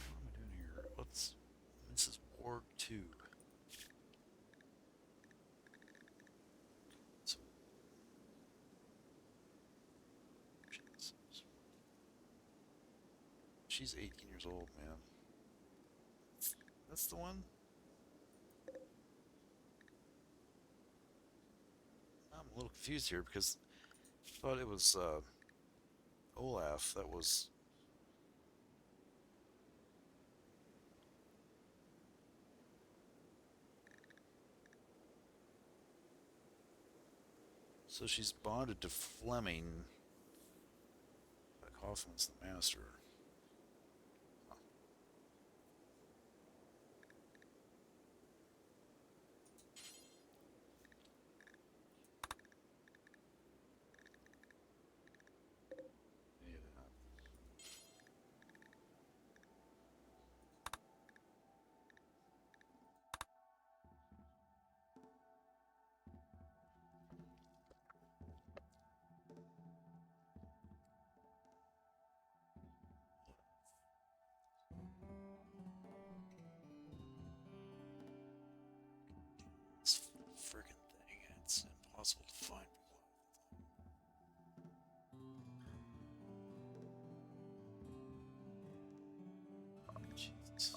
What am I doing here? What's Mrs. Borg 2? So, she's 18 years old, man. That's the one? I'm a little confused here because I thought it was Olaf that was. So she's bonded to Fleming. But Hoffman's the master. Huh. Yeah, that. This friggin' thing, it's impossible to find people. Jesus.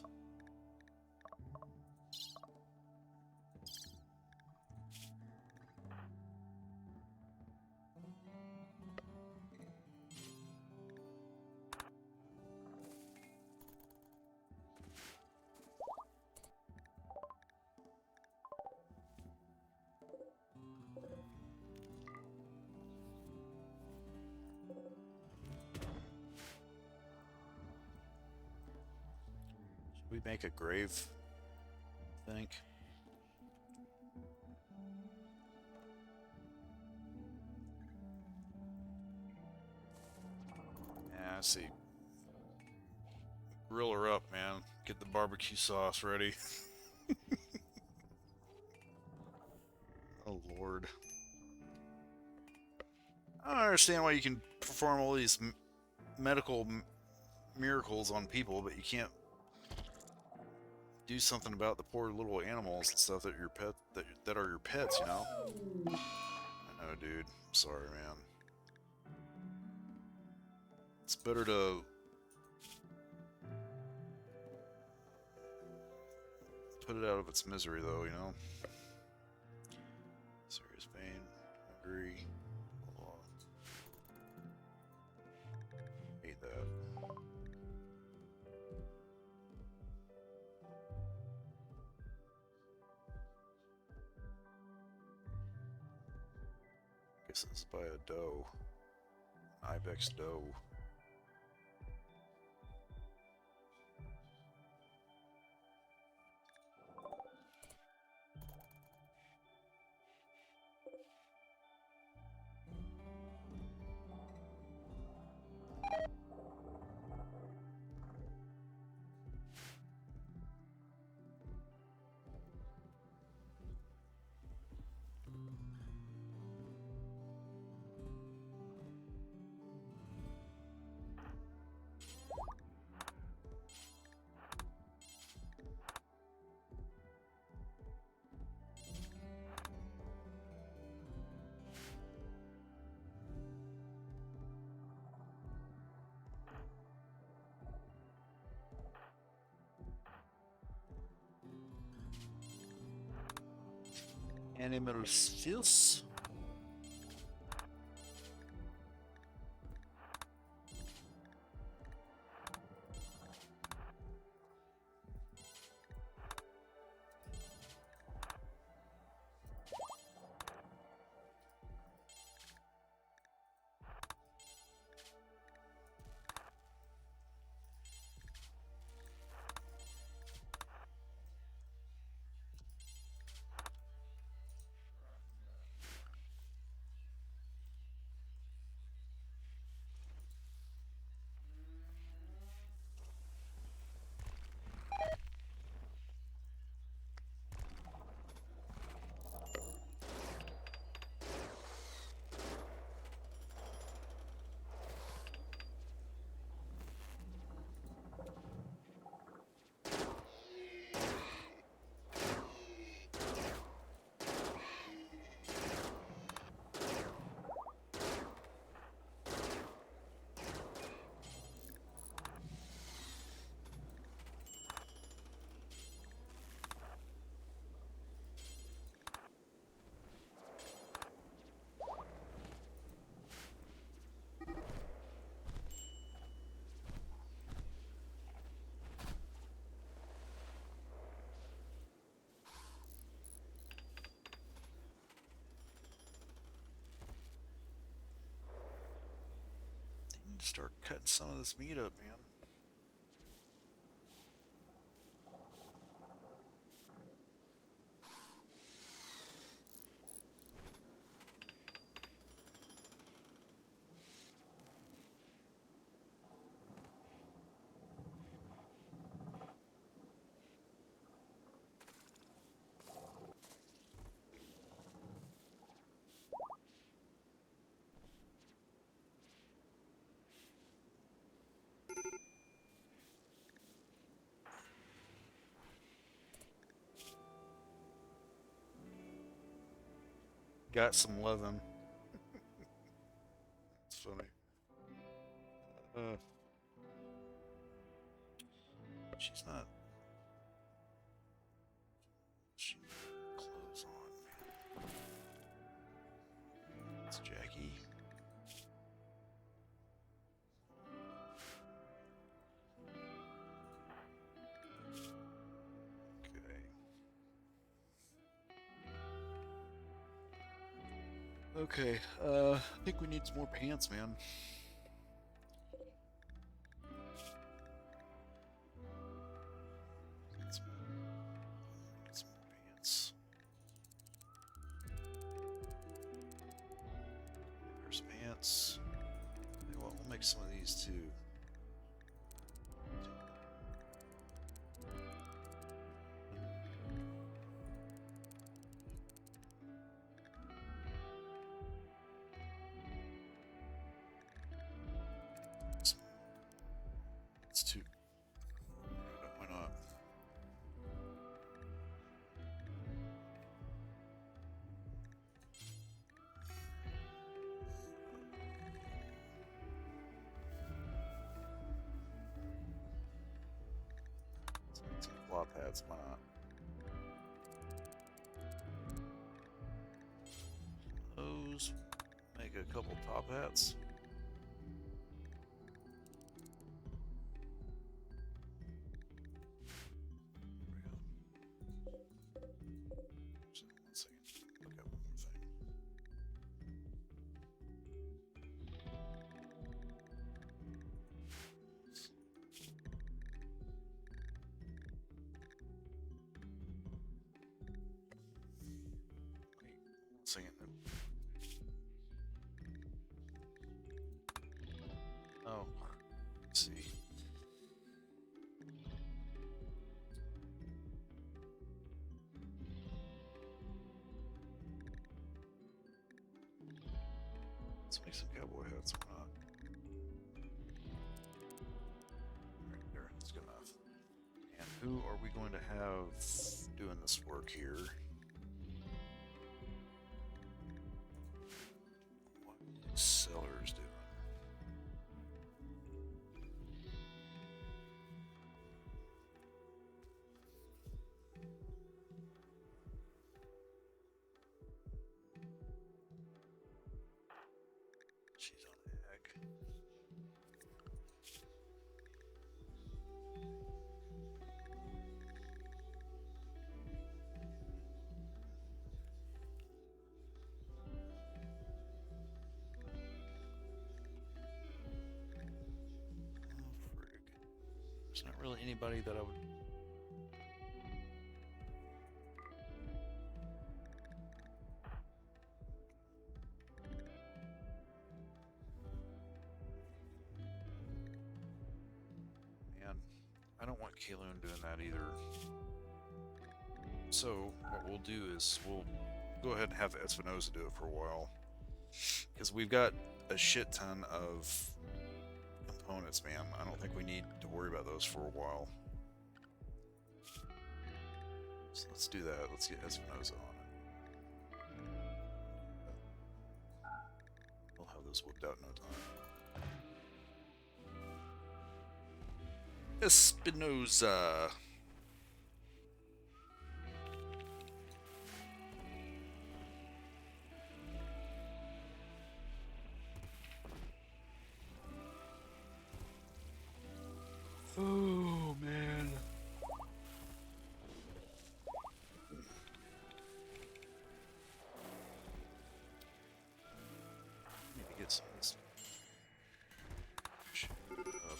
Should we make a grave? I think. Yeah, I see. Grill her up, man. Get the barbecue sauce ready. Oh, Lord. I don't understand why you can perform all these medical miracles on people, but you can't do something about the poor little animals and stuff that your pet that are your pets, you know? I know, dude. I'm sorry, man. It's better to put it out of its misery, though, you know? Serious pain. Hungry. Oh, hate that. Carcasses by a doe. Ibex doe. Animal Fils. Start cutting some of this meat up, man. Got some loving. It's funny. She's not. She clothes on, man. It's Jackie. Okay. I think we need some more pants, man. Some more pants. There's pants. You know what, we'll make some of these too. It's too. Why not? Let's get cloth hats. Why not? Those. Make a couple top hats. So, 1 second. Look at one more thing. Let's make some cowboy hats or not. Right there, that's good enough. And who are we going to have doing this work here? What are sellers doing? She's on ag. Oh, frig. There's not really anybody that I would. Man, I don't want Kaloon doing that either. So what we'll do is we'll go ahead and have Espinosa do it for a while, because we've got a shit ton of components, man. I don't think we need to worry about those for a while. So let's do that. Let's get Espinosa on it. We'll have those whipped out in no time. Espinosa. Oh man. Need to get some of this shit up.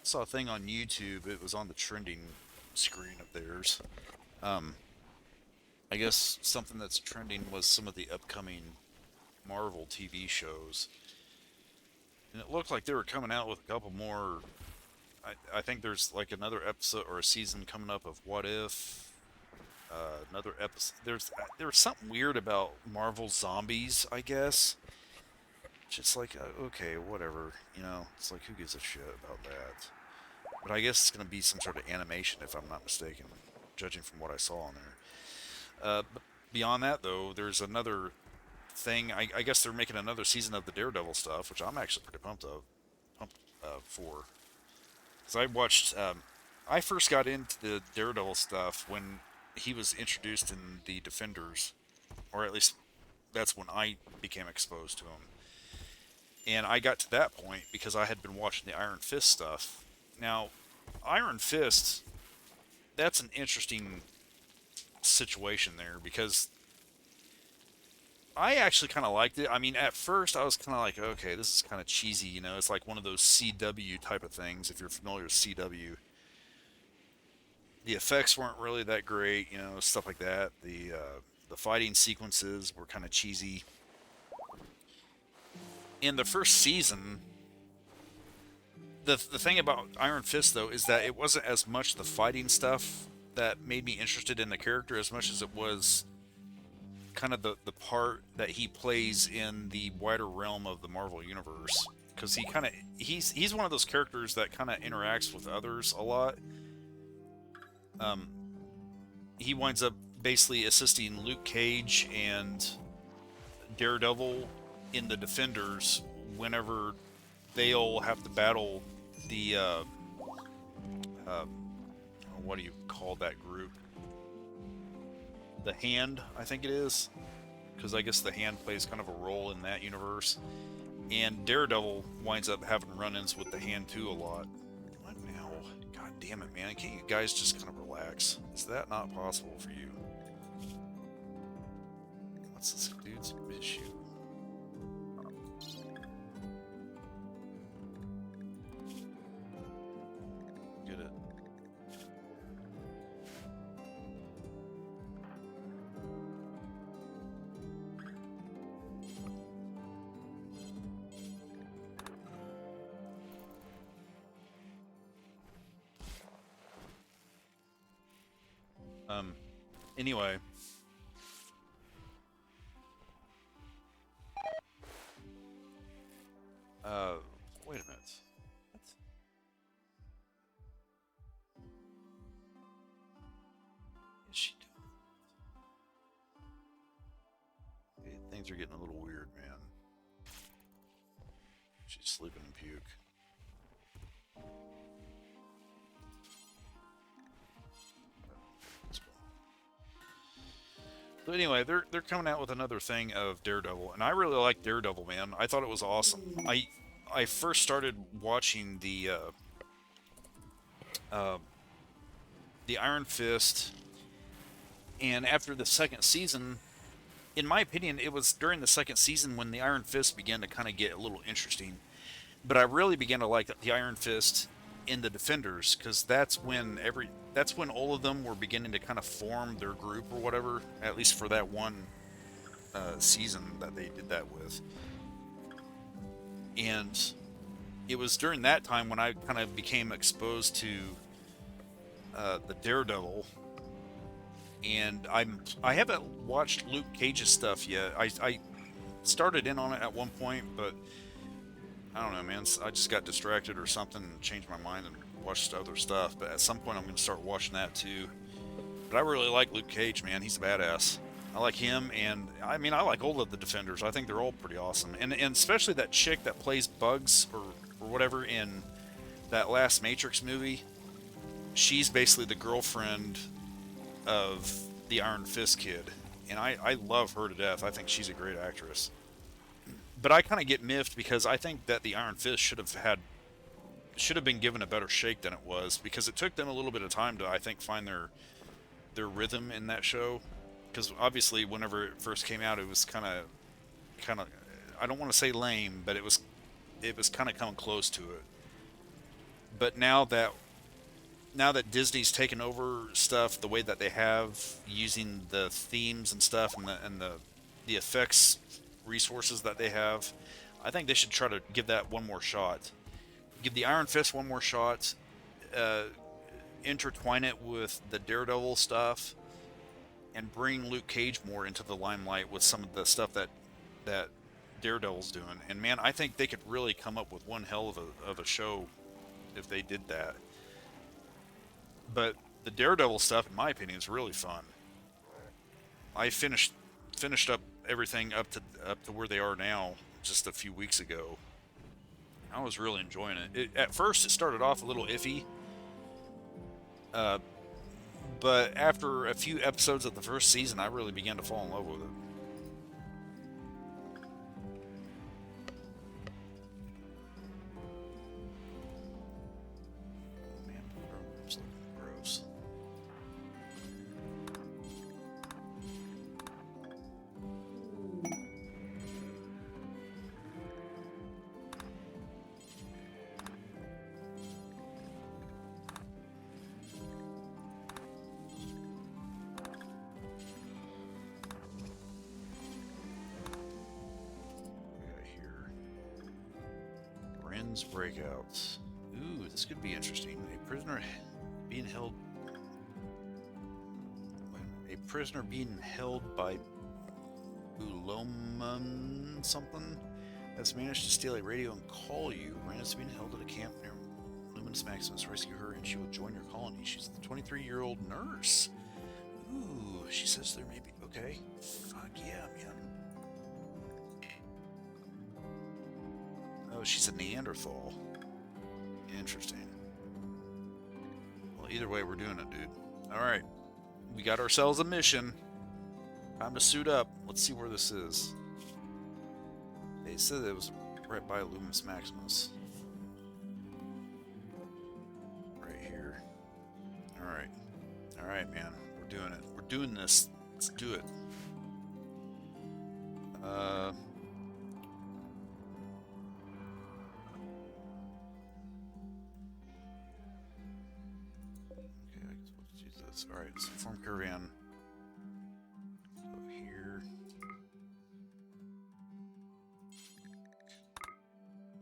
Saw a thing on YouTube. It was on the trending screen of theirs. I guess something that's trending was some of the upcoming Marvel TV shows, and it looked like they were coming out with a couple more. I think there's like another episode or a season coming up of What If. Another episode. There's something weird about Marvel zombies, I guess. Just like okay, whatever. You know, it's like who gives a shit about that? But I guess it's gonna be some sort of animation, if I'm not mistaken, judging from what I saw on there. But beyond that, though, there's another thing. I guess they're making another season of the Daredevil stuff, which I'm actually pretty pumped for. Because I watched. I first got into the Daredevil stuff when he was introduced in the Defenders, or at least that's when I became exposed to him. And I got to that point because I had been watching the Iron Fist stuff. Now, Iron Fist, that's an interesting situation there because I actually kind of liked it. I mean, at first I was kind of like, okay, this is kind of cheesy, you know. It's like one of those CW type of things. If you're familiar with CW, the effects weren't really that great, you know, stuff like that. The fighting sequences were kind of cheesy. In the first season, the thing about Iron Fist though is that it wasn't as much the fighting stuff that made me interested in the character as much as it was kind of the part that he plays in the wider realm of the Marvel universe, because he's one of those characters that kind of interacts with others a lot. um he winds up basically assisting Luke Cage and Daredevil in the Defenders whenever they'll have to battle the what do you call that group? The Hand, I think it is, because I guess the Hand plays kind of a role in that universe. And Daredevil winds up having run-ins with the Hand too a lot. What now? God damn it, man! Can't you guys just kind of relax? Is that not possible for you? What's this dude's issue? Anyway, uh, wait a minute. What is she doing? Things are getting a little weird, man. She's sleeping in puke. But anyway, they're coming out with another thing of Daredevil, and I really like Daredevil, man. I thought it was awesome. I first started watching uh, the Iron Fist, and after the second season, in my opinion, it was during the second season when the Iron Fist began to kind of get a little interesting. But I really began to like the Iron Fist in the Defenders because that's when all of them were beginning to kind of form their group or whatever. At least for that one season that they did that with, and it was during that time when I kind of became exposed to the Daredevil. And I haven't watched Luke Cage's stuff yet. I started in on it at one point, but I don't know, man. I just got distracted or something and changed my mind and watched other stuff. But at some point, I'm going to start watching that too. But I really like Luke Cage, man. He's a badass. I like him, and I mean, I like all of the Defenders. I think they're all pretty awesome, and especially that chick that plays Bugs or whatever in that last Matrix movie. She's basically the girlfriend of the Iron Fist kid, and I love her to death. I think she's a great actress. But I kind of get miffed because I think that the Iron Fist should have been given a better shake than it was because it took them a little bit of time to I think find their rhythm in that show. Because obviously, whenever it first came out, it was kind of I don't want to say lame, but it was kind of coming close to it. But now that Disney's taken over stuff the way that they have, using the themes and stuff and the effects resources that they have, I think they should try to give that one more shot. Give the Iron Fist one more shot. Uh, Intertwine it with the Daredevil stuff, and bring Luke Cage more into the limelight with some of the stuff that Daredevil's doing. And man, I think they could really come up with one hell of a show if they did that. But the Daredevil stuff, in my opinion, is really fun. I finished up everything up to where they are now just a few weeks ago. I was really enjoying it. At first, it started off a little iffy, uh, but after a few episodes of the first season, I really began to fall in love with it. Oh man, it's looking gross. We got here. Ren's breakouts. Ooh, this could be interesting. Being held. A prisoner being held by Ulomon something has managed to steal a radio and call you. Ren is being held at a camp near Luminous Maximus. Rescue her and she will join your colony. She's the 23-year-old nurse. Ooh, she says there may be. Okay. Fuck yeah, man. Oh, she's a Neanderthal. Interesting. Well, either way, we're doing it, dude. Alright. We got ourselves a mission. Time to suit up. Let's see where this is. They said it was right by Luminous Maximus. Right here. Alright. Alright, man. We're doing it. We're doing this. Let's do it. Okay, let's use this. Alright, let's form caravan. Go here.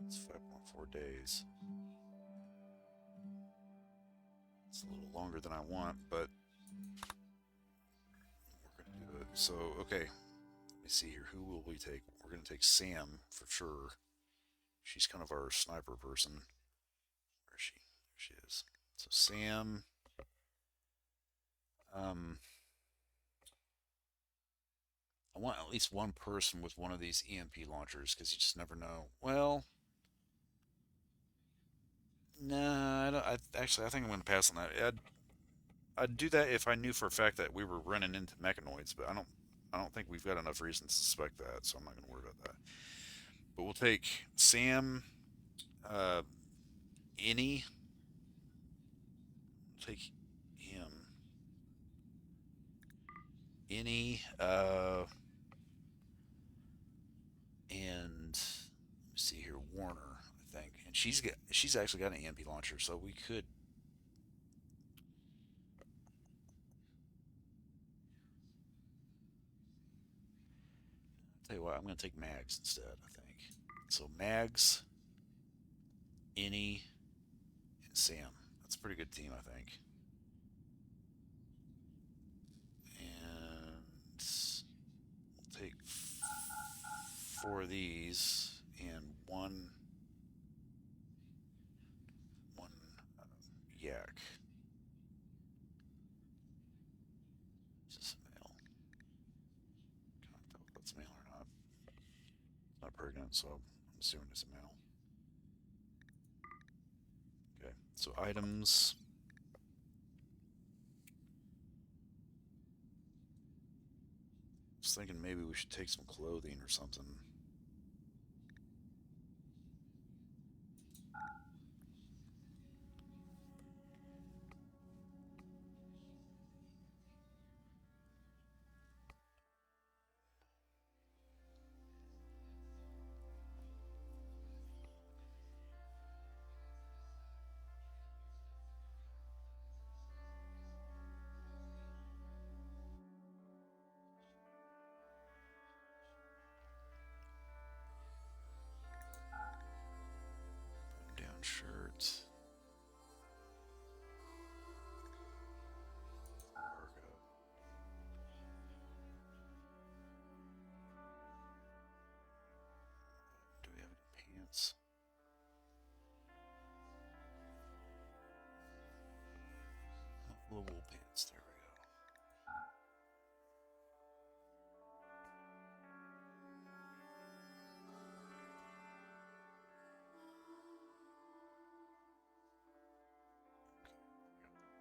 It's 5.4 days. It's a little longer than I want, but So, okay, let me see here. Who will we take? We're going to take Sam for sure. She's kind of our sniper person. Where is she? There she is. So, Sam. Um, I want at least one person with one of these EMP launchers because you just never know. Well, nah, I think I'm going to pass on that. I'd do that if I knew for a fact that we were running into mechanoids, but I don't think we've got enough reason to suspect that, so I'm not going to worry about that. But we'll take Sam, uh, Any. We'll take him, Any, and let me see here, Warner. I think, and she's actually got an EMP launcher, so we could. Tell you what, I'm going to take Mags instead. I think so. Mags, Any, and Sam. That's a pretty good team, I think. And we'll take four of these and one yak. Is this a male? Can't tell if that's male or not. It's not pregnant, so I'm assuming it's a male. Okay, so items. I was thinking maybe we should take some clothing or something. Down shirt. Parka. Do we have any pants? Oh, little wool pants. There we go. 'Kay.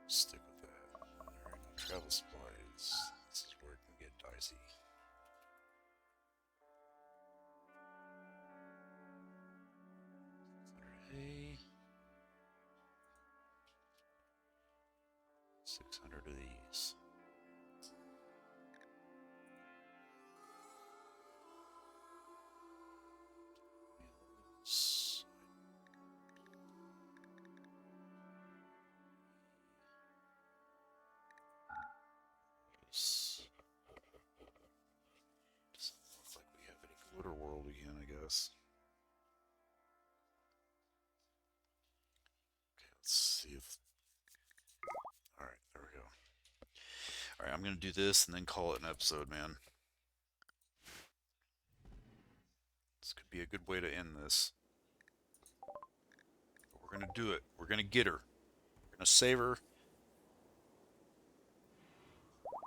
Stick with that. Alright, now travel supplies. This is where it can get dicey. Hay. 600 of these. Doesn't look like we have any glitter world again, I guess. Okay, let's see if. Alright, there we go. Alright, I'm gonna do this and then call it an episode, man. This could be a good way to end this. But we're gonna do it. We're gonna get her. We're gonna save her.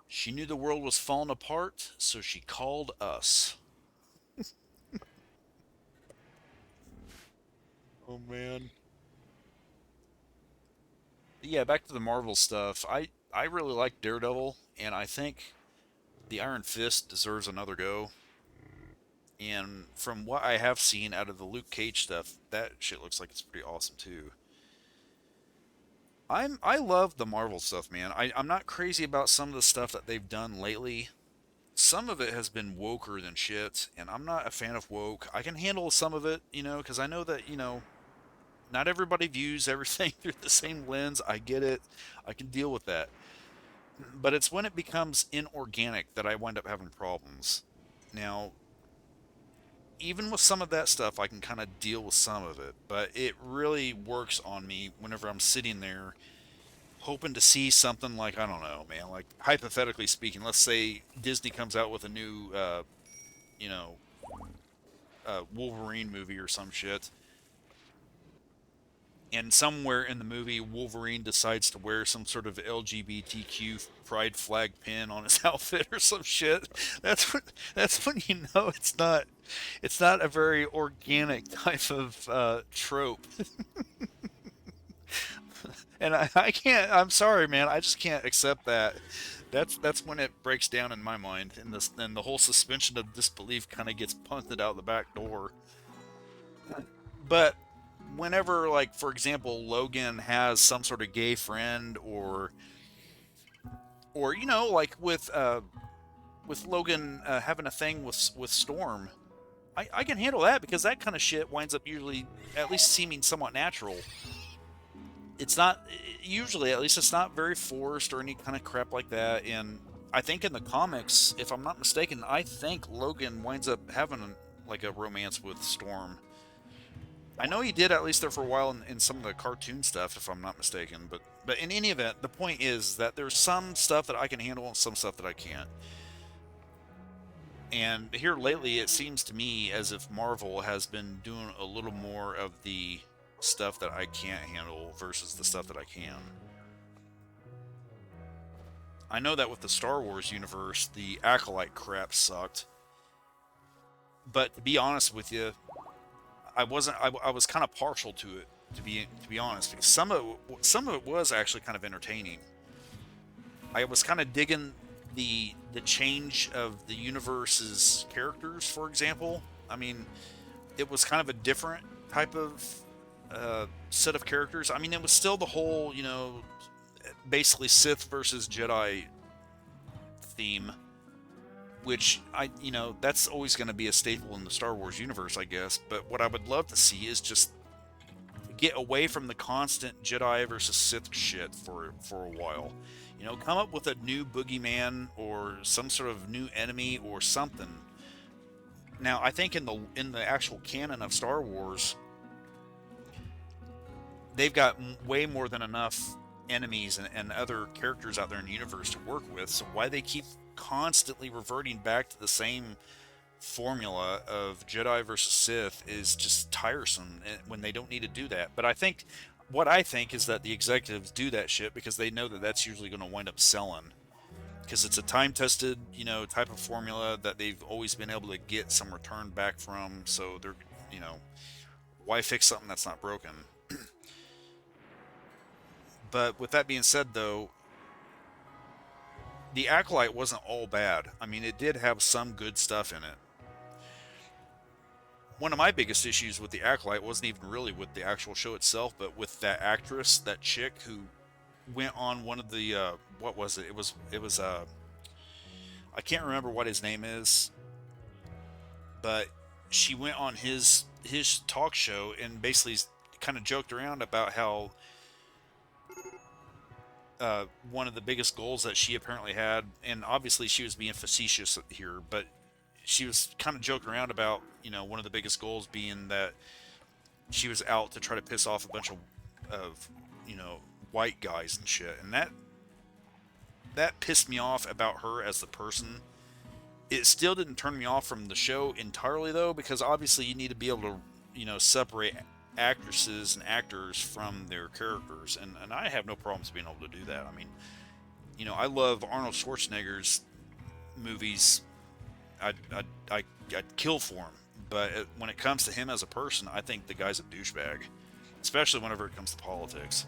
She knew the world was falling apart, so she called us. Oh man. Yeah, back to the Marvel stuff. I really like Daredevil, and I think the Iron Fist deserves another go. And from what I have seen out of the Luke Cage stuff, that shit looks like it's pretty awesome too. I love the Marvel stuff, man. I'm not crazy about some of the stuff that they've done lately. Some of it has been woker than shit, and I'm not a fan of woke. I can handle some of it, because I know that, not everybody views everything through the same lens. I get it. I can deal with that. But it's when it becomes inorganic that I wind up having problems. Now, even with some of that stuff, I can kind of deal with some of it, but it really works on me whenever I'm sitting there hoping to see something like, I don't know, man, like hypothetically speaking, let's say Disney comes out with a new, you know, Wolverine movie or some shit, and somewhere in the movie, Wolverine decides to wear some sort of LGBTQ pride flag pin on his outfit or some shit. That's when you know it's not a very organic type of trope. And I can't. I'm sorry, man. I just can't accept that. That's when it breaks down in my mind, and the whole suspension of disbelief kind of gets punted out the back door. But whenever, like, for example, Logan has some sort of gay friend, or like with Logan having a thing with Storm, I can handle that because that kind of shit winds up usually at least seeming somewhat natural. It's not usually, at least it's not very forced or any kind of crap like that. And I think in the comics, if I'm not mistaken, I think Logan winds up having like a romance with Storm. I know he did at least there for a while in some of the cartoon stuff, if I'm not mistaken. But in any event, the point is that there's some stuff that I can handle and some stuff that I can't. And here lately, it seems to me as if Marvel has been doing a little more of the stuff that I can't handle versus the stuff that I can. I know that with the Star Wars universe, the Acolyte crap sucked. But to be honest with you, I wasn't. I was kind of partial to it, to be honest, because some of it was actually kind of entertaining. I was kind of digging the change of the universe's characters, for example. I mean, it was kind of a different type of set of characters. I mean, it was still the whole, basically Sith versus Jedi theme, which that's always going to be a staple in the Star Wars universe, I guess. But what I would love to see is just get away from the constant Jedi versus Sith shit for a while. Come up with a new boogeyman or some sort of new enemy or something. Now, I think in the actual canon of Star Wars, they've got way more than enough enemies and other characters out there in the universe to work with. So why they keep constantly reverting back to the same formula of Jedi versus Sith is just tiresome when they don't need to do that. But what I think is that the executives do that shit because they know that that's usually going to wind up selling, because it's a time-tested, type of formula that they've always been able to get some return back from. So they're, you know, why fix something that's not broken? But with that being said, though, the Acolyte wasn't all bad. I mean, it did have some good stuff in it. One of my biggest issues with the Acolyte wasn't even really with the actual show itself, but with that actress, that chick who went on one of the what was it? It was I can't remember what his name is, but she went on his talk show and basically kind of joked around about how one of the biggest goals that she apparently had, and obviously she was being facetious here, but she was kind of joking around about, one of the biggest goals being that she was out to try to piss off a bunch of white guys and shit, and that pissed me off about her as the person. It still didn't turn me off from the show entirely, though, because obviously you need to be able to, separate actresses and actors from their characters, and I have no problems being able to do that. I mean, I love Arnold Schwarzenegger's movies. I'd kill for him, but when it comes to him as a person, I think the guy's a douchebag, especially whenever it comes to politics.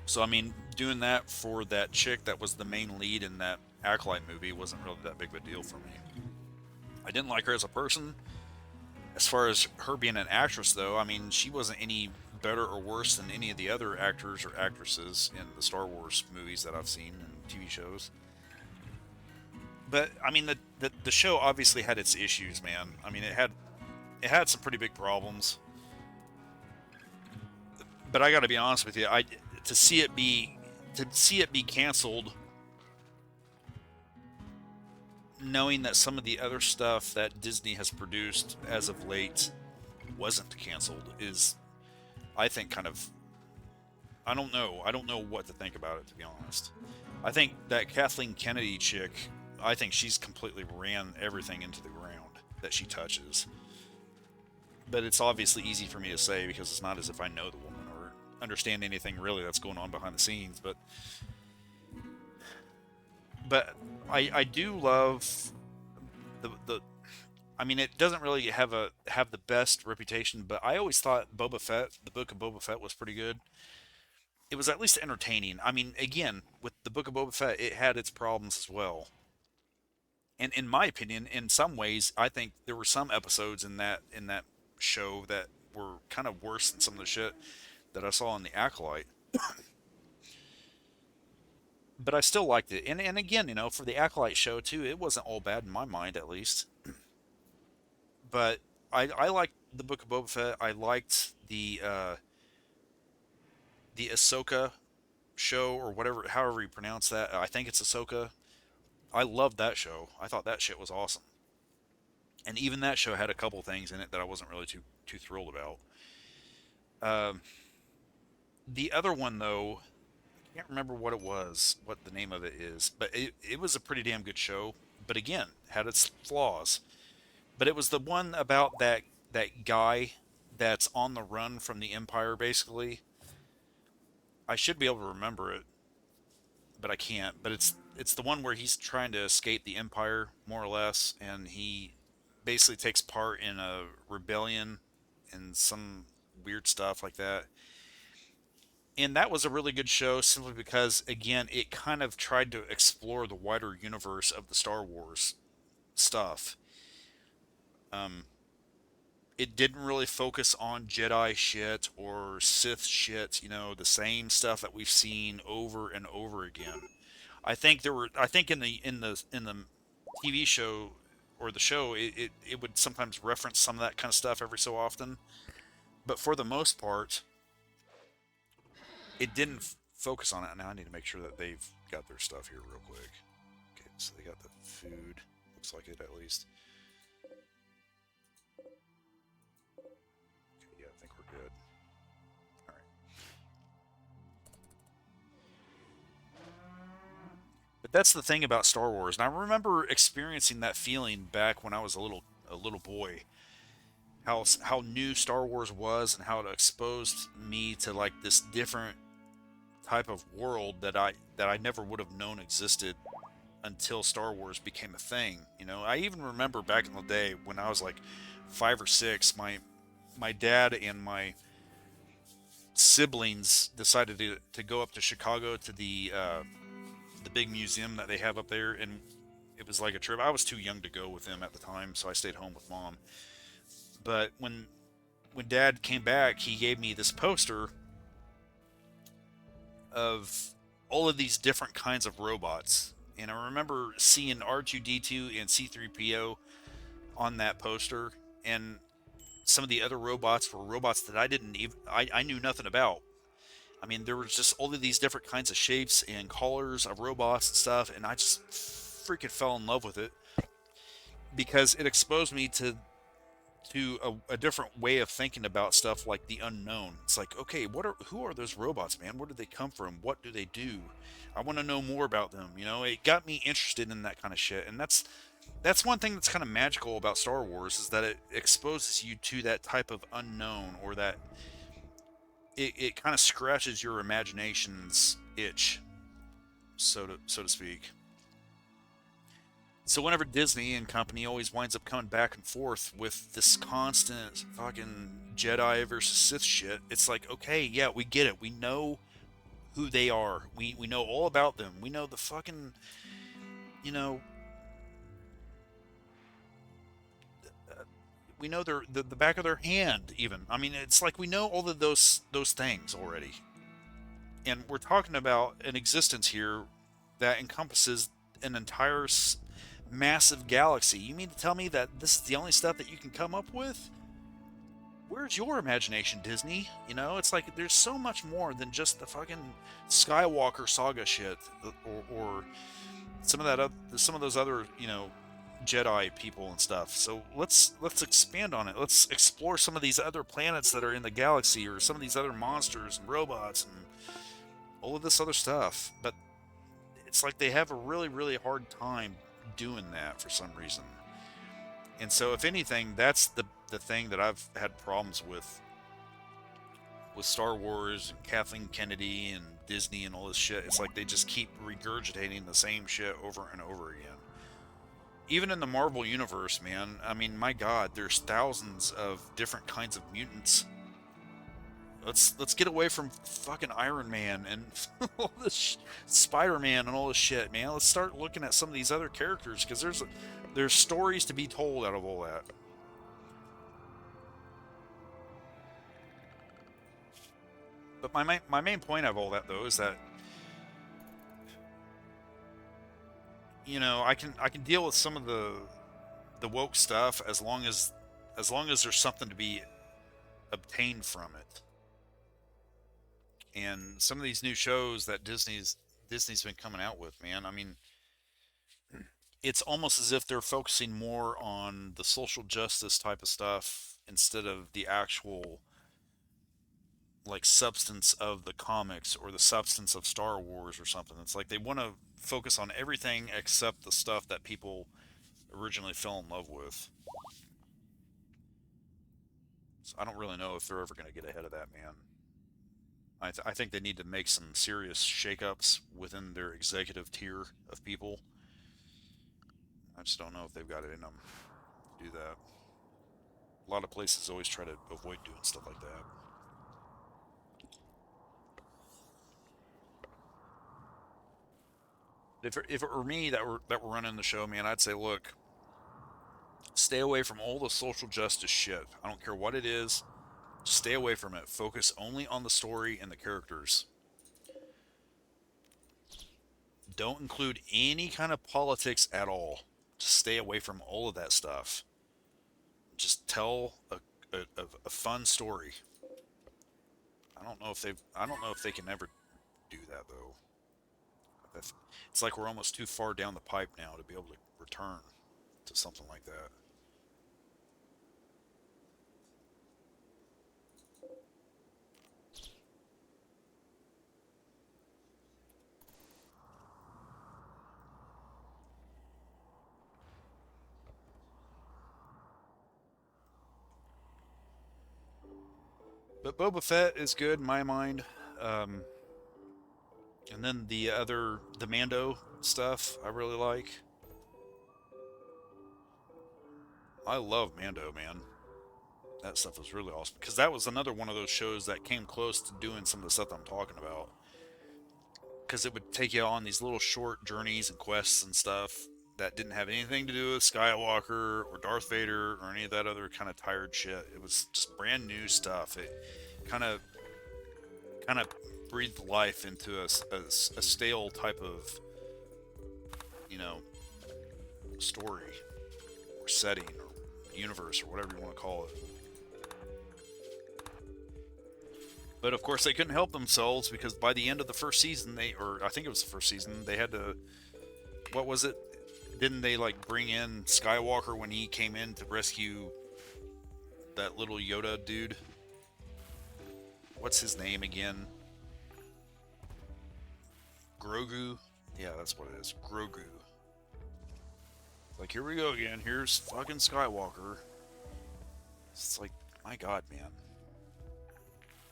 So, I mean, doing that for that chick that was the main lead in that Acolyte movie wasn't really that big of a deal for me. I didn't like her as a person. As far as her being an actress, though, I mean, she wasn't any better or worse than any of the other actors or actresses in the Star Wars movies that I've seen and TV shows. But I mean, the show obviously had its issues, man. I mean, it had some pretty big problems. But I got to be honest with you, to see it be canceled, knowing that some of the other stuff that Disney has produced as of late wasn't canceled, is, I think, kind of I don't know. I don't know what to think about it, to be honest. I think that Kathleen Kennedy chick, I think she's completely ran everything into the ground that she touches. But it's obviously easy for me to say because it's not as if I know the woman or understand anything really that's going on behind the scenes. But I do love the I mean, it doesn't really have the best reputation, but I always thought Boba Fett, the book of Boba Fett, was pretty good. It was at least entertaining. I mean, again, with the book of Boba Fett, it had its problems as well. And in my opinion, in some ways, I think there were some episodes in that show that were kind of worse than some of the shit that I saw in the Acolyte. But I still liked it. And again, you know, for the Acolyte show too, it wasn't all bad in my mind, at least. But I liked the book of Boba Fett. I liked the Ahsoka show or whatever, however you pronounce that. I think it's Ahsoka. I loved that show. I thought that shit was awesome. And even that show had a couple things in it that I wasn't really too thrilled about. Um, the other one though, I can't remember what it was, what the name of it is, but it was a pretty damn good show. But again, had its flaws. But it was the one about that guy that's on the run from the Empire, basically. I should be able to remember it, but I can't. But it's the one where he's trying to escape the Empire, more or less, and he basically takes part in a rebellion and some weird stuff like that. And that was a really good show simply because, again, it kind of tried to explore the wider universe of the Star Wars stuff. Um, it didn't really focus on Jedi shit or Sith shit, you know, the same stuff that we've seen over and over again. I think in the TV show or the show it would sometimes reference some of that kind of stuff every so often, but for the most part, it didn't focus on it. Now I need to make sure that they've got their stuff here real quick. Okay, so they got the food. Looks like it at least. Okay, yeah, I think we're good. All right. But that's the thing about Star Wars, and I remember experiencing that feeling back when I was a little boy. How new Star Wars was, and how it exposed me to like this different type of world that I never would have known existed until Star Wars became a thing. You know, I even remember back in the day when I was like 5 or 6, my dad and my siblings decided to go up to Chicago to the big museum that they have up there, and it was like a trip. I was too young to go with them at the time, so I stayed home with mom. But when Dad came back, he gave me this poster of all of these different kinds of robots, and I remember seeing R2D2 and C3PO on that poster, and some of the other robots were robots that I knew nothing about. I mean, there was just all of these different kinds of shapes and colors of robots and stuff, and I just freaking fell in love with it because it exposed me to a different way of thinking about stuff like the unknown. It's like, okay, who are those robots, man? Where did they come from? What do they do? I want to know more about them. You know, it got me interested in that kind of shit, and that's one thing that's kind of magical about Star Wars is that it exposes you to that type of unknown, or that it kind of scratches your imagination's itch, so to speak. So whenever Disney and company always winds up coming back and forth with this constant fucking Jedi versus Sith shit, it's like, okay, yeah, we get it. We know who they are. We know all about them. We know the fucking, you know, we know the back of their hand even. I mean, it's like we know all of those things already. And we're talking about an existence here that encompasses an entire massive galaxy. You mean to tell me that this is the only stuff that you can come up with? Where's your imagination, Disney? You know, it's like there's so much more than just the fucking Skywalker saga shit, or some of those other, you know, Jedi people and stuff. So let's expand on it. Let's explore some of these other planets that are in the galaxy, or some of these other monsters and robots and all of this other stuff. But it's like they have a really hard time doing that for some reason. And so, if anything, that's the thing that I've had problems with Star Wars and Kathleen Kennedy and Disney and all this shit. It's like they just keep regurgitating the same shit over and over again. Even in the Marvel universe, man, I mean, my God, there's thousands of different kinds of mutants. Let's get away from fucking Iron Man and all this Spider-Man and all this shit, man. Let's start looking at some of these other characters, because there's stories to be told out of all that. But my main point of all that, though, is that, I can deal with some of the woke stuff, as long as there's something to be obtained from it. And some of these new shows that Disney's been coming out with, man, I mean, it's almost as if they're focusing more on the social justice type of stuff instead of the actual, like, substance of the comics or the substance of Star Wars or something. It's like they want to focus on everything except the stuff that people originally fell in love with. So I don't really know if they're ever going to get ahead of that, man. I think they need to make some serious shakeups within their executive tier of people. I just don't know if they've got it in them to do that. A lot of places always try to avoid doing stuff like that. If it were me that were running the show, man, I'd say, look, stay away from all the social justice shit. I don't care what it is. Stay away from it. Focus only on the story and the characters. Don't include any kind of politics at all. Just stay away from all of that stuff. Just tell a fun story. I don't know if they can ever do that, though. It's like we're almost too far down the pipe now to be able to return to something like that. But Boba Fett is good in my mind. Um, and then the Mando stuff, I really like. I love Mando, man. That stuff was really awesome, because that was another one of those shows that came close to doing some of the stuff I'm talking about. Because it would take you on these little short journeys and quests and stuff that didn't have anything to do with Skywalker or Darth Vader or any of that other kind of tired shit. It was just brand new stuff. It kind of kind of breathed life into a stale type of, you know, story or setting or universe or whatever you want to call it. But of course, they couldn't help themselves, because by the end of the first season, or I think it was the first season, they had to, what was it? Didn't they like bring in Skywalker when he came in to rescue that little Yoda dude? What's his name again? Grogu? Yeah, that's what it is. Grogu. Like, here we go again. Here's fucking Skywalker. It's like, my God, man.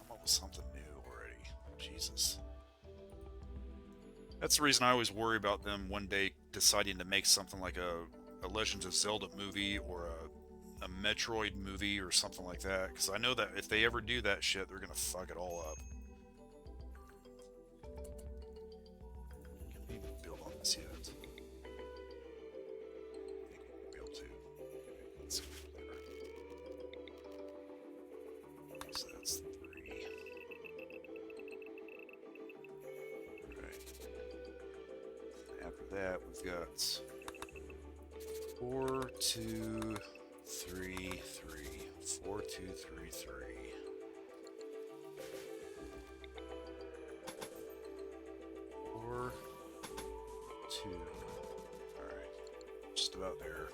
I'm up with something new already. Jesus. That's the reason I always worry about them one day deciding to make something like a Legends of Zelda movie, or a Metroid movie or something like that. Because I know that if they ever do that shit, they're going to fuck it all up. Can we build on this yet? I think we'll be able to. Let's go there. So that's 3. Alright. After that, we've got 4, 2, 3, 3. 4, 2, 3, 3. 4, 2. Alright. Just about there.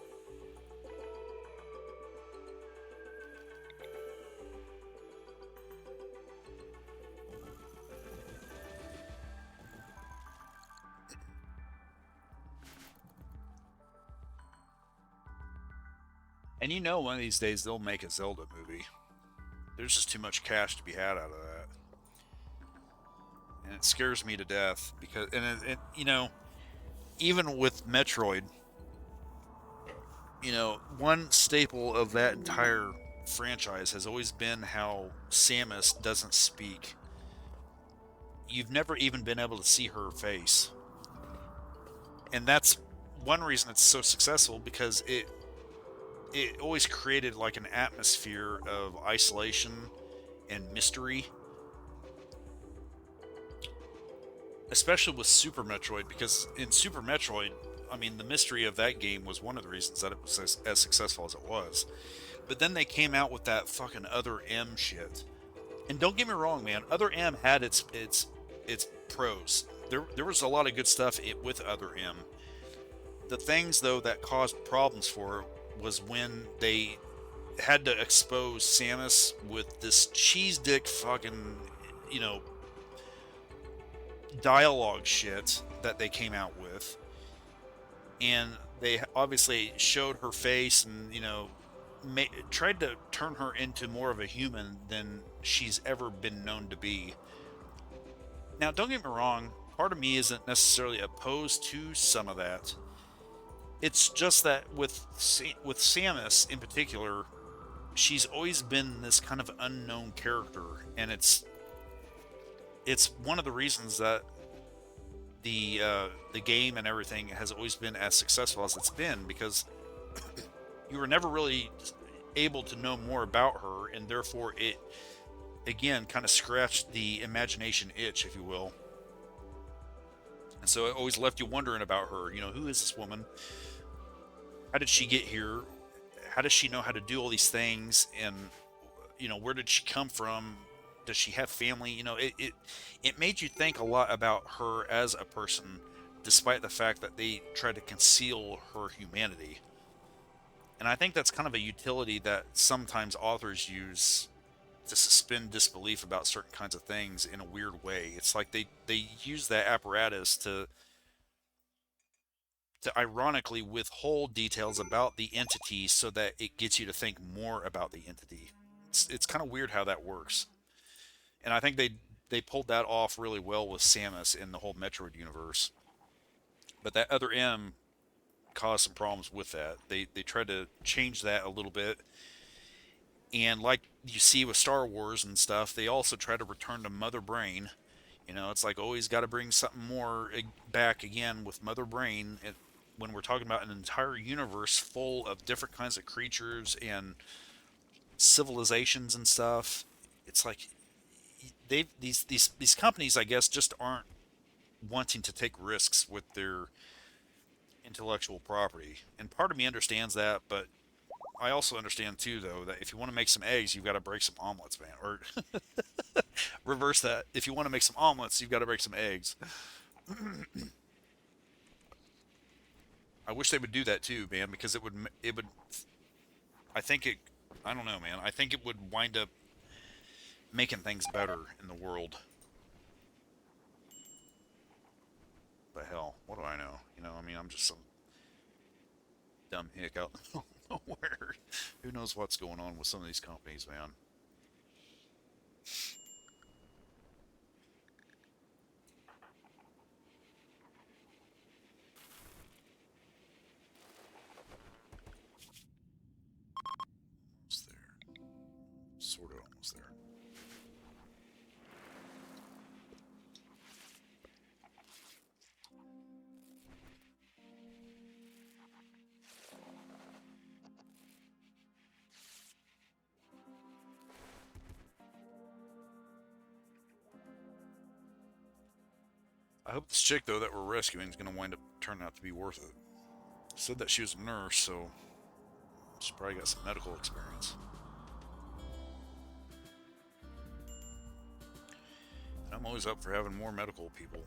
And you know, one of these days they'll make a Zelda movie. There's just too much cash to be had out of that, and it scares me to death because, and you know, even with Metroid, you know, one staple of that entire franchise has always been how Samus doesn't speak. You've never even been able to see her face, and that's one reason it's so successful because it always created like an atmosphere of isolation and mystery, especially with Super Metroid, because in Super Metroid, I mean, the mystery of that game was one of the reasons that it was as successful as it was. But then they came out with that fucking Other M shit. And don't get me wrong, man, Other M had its pros. There was a lot of good stuff with Other M. The things though that caused problems for it was when they had to expose Samus with this cheese dick fucking, you know, dialogue shit that they came out with, and they obviously showed her face and, you know, tried to turn her into more of a human than she's ever been known to be. Now, don't get me wrong, part of me isn't necessarily opposed to some of that. It's just that with Samus in particular, she's always been this kind of unknown character, and it's one of the reasons that the game and everything has always been as successful as it's been, because you were never really able to know more about her, and therefore it again kind of scratched the imagination itch, if you will. And so it always left you wondering about her. You know, who is this woman? How did she get here? How does she know how to do all these things? And, you know, where did she come from? Does she have family? You know, it made you think a lot about her as a person, despite the fact that they tried to conceal her humanity. And I think that's kind of a utility that sometimes authors use to suspend disbelief about certain kinds of things in a weird way. It's like they use that apparatus to ironically withhold details about the entity so that it gets you to think more about the entity. It's kind of weird how that works. And I think they pulled that off really well with Samus in the whole Metroid universe. But that Other M caused some problems with that. They tried to change that a little bit, and like you see with Star Wars and stuff, they also try to return to Mother Brain. You know, it's like always got to bring something more back again with Mother Brain. When we're talking about an entire universe full of different kinds of creatures and civilizations and stuff, it's like these companies, I guess, just aren't wanting to take risks with their intellectual property. And part of me understands that, but I also understand too, though, that if you want to make some eggs, you've got to break some omelets, man. Or reverse that. If you want to make some omelets, you've got to break some eggs. I wish they would do that too, man, because it would. I think it. I don't know, man. I think it would wind up making things better in the world. But hell, what do I know? You know, I mean, I'm just some dumb hick out of nowhere. Who knows what's going on with some of these companies, man? Almost there. Sort of almost there. I hope this chick, though, that we're rescuing is going to wind up turning out to be worth it. Said that she was a nurse, so she's probably got some medical experience. And I'm always up for having more medical people.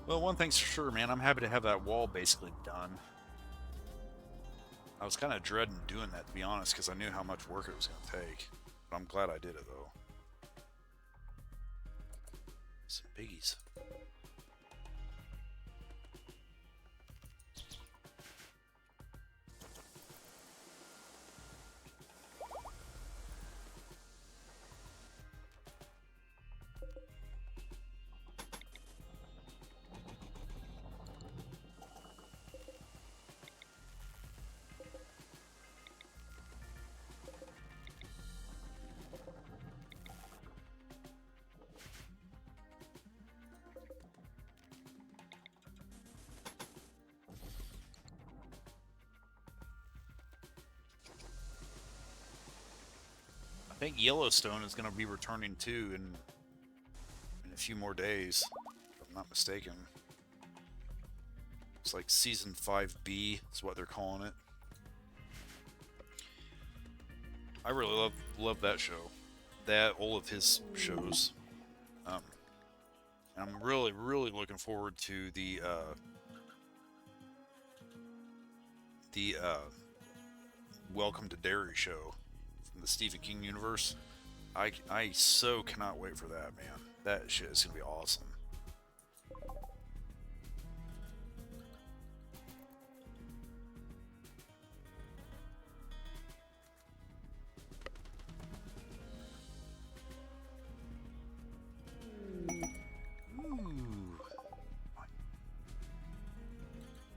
Well, one thing's for sure, man. I'm happy to have that wall basically done. I was kind of dreading doing that, to be honest, because I knew how much work it was going to take. But I'm glad I did it, though. Some biggies. I think Yellowstone is going to be returning too in a few more days, if I'm not mistaken. It's like season 5B is what they're calling it. I really love that show. That all of his shows. I'm really looking forward to the Welcome to Derry show from the Stephen King universe. I so cannot wait for that, man. That shit is gonna be awesome. Ooh.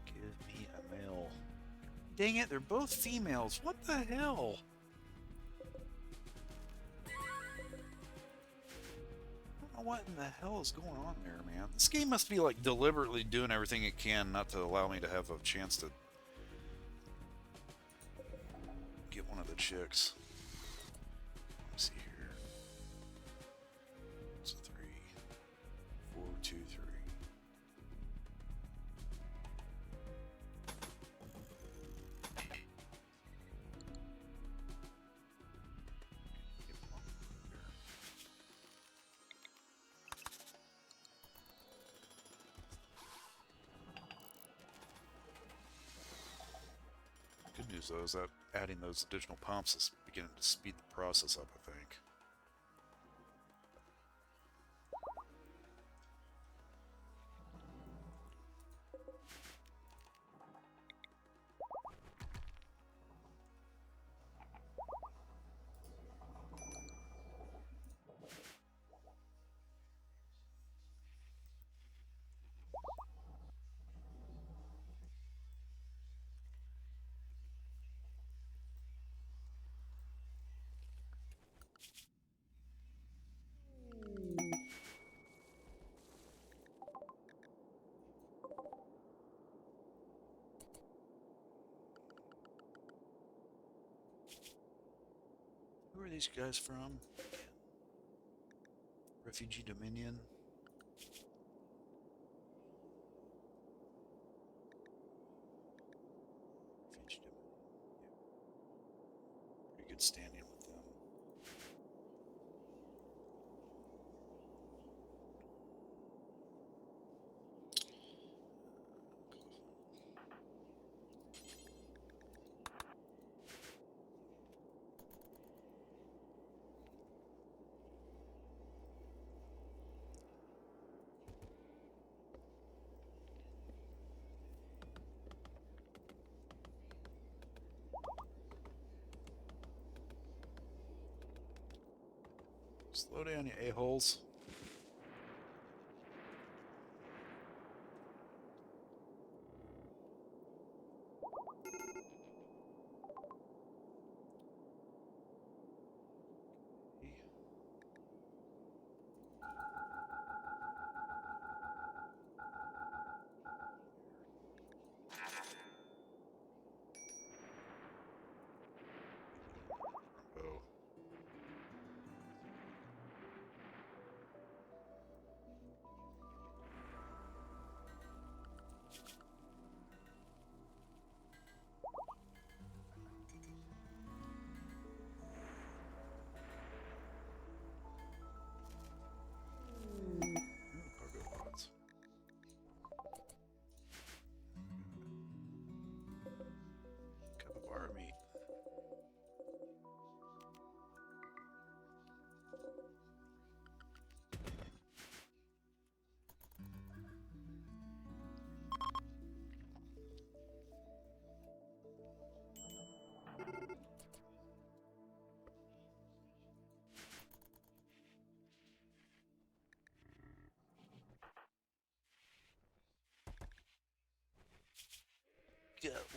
Give me a male. Dang it, they're both females. What the hell? I don't know what in the hell is going on there, man. This game must be like deliberately doing everything it can not to allow me to have a chance to get one of the chicks. Let me see here. It's a 3, 4, 2, 3. Good news though is that adding those additional pumps is beginning to speed the process up, I think. Who are these guys from? Refugee Dominion. Refugee Dominion. Yeah. Pretty good standing with them. Slow down, you a-holes. Oh.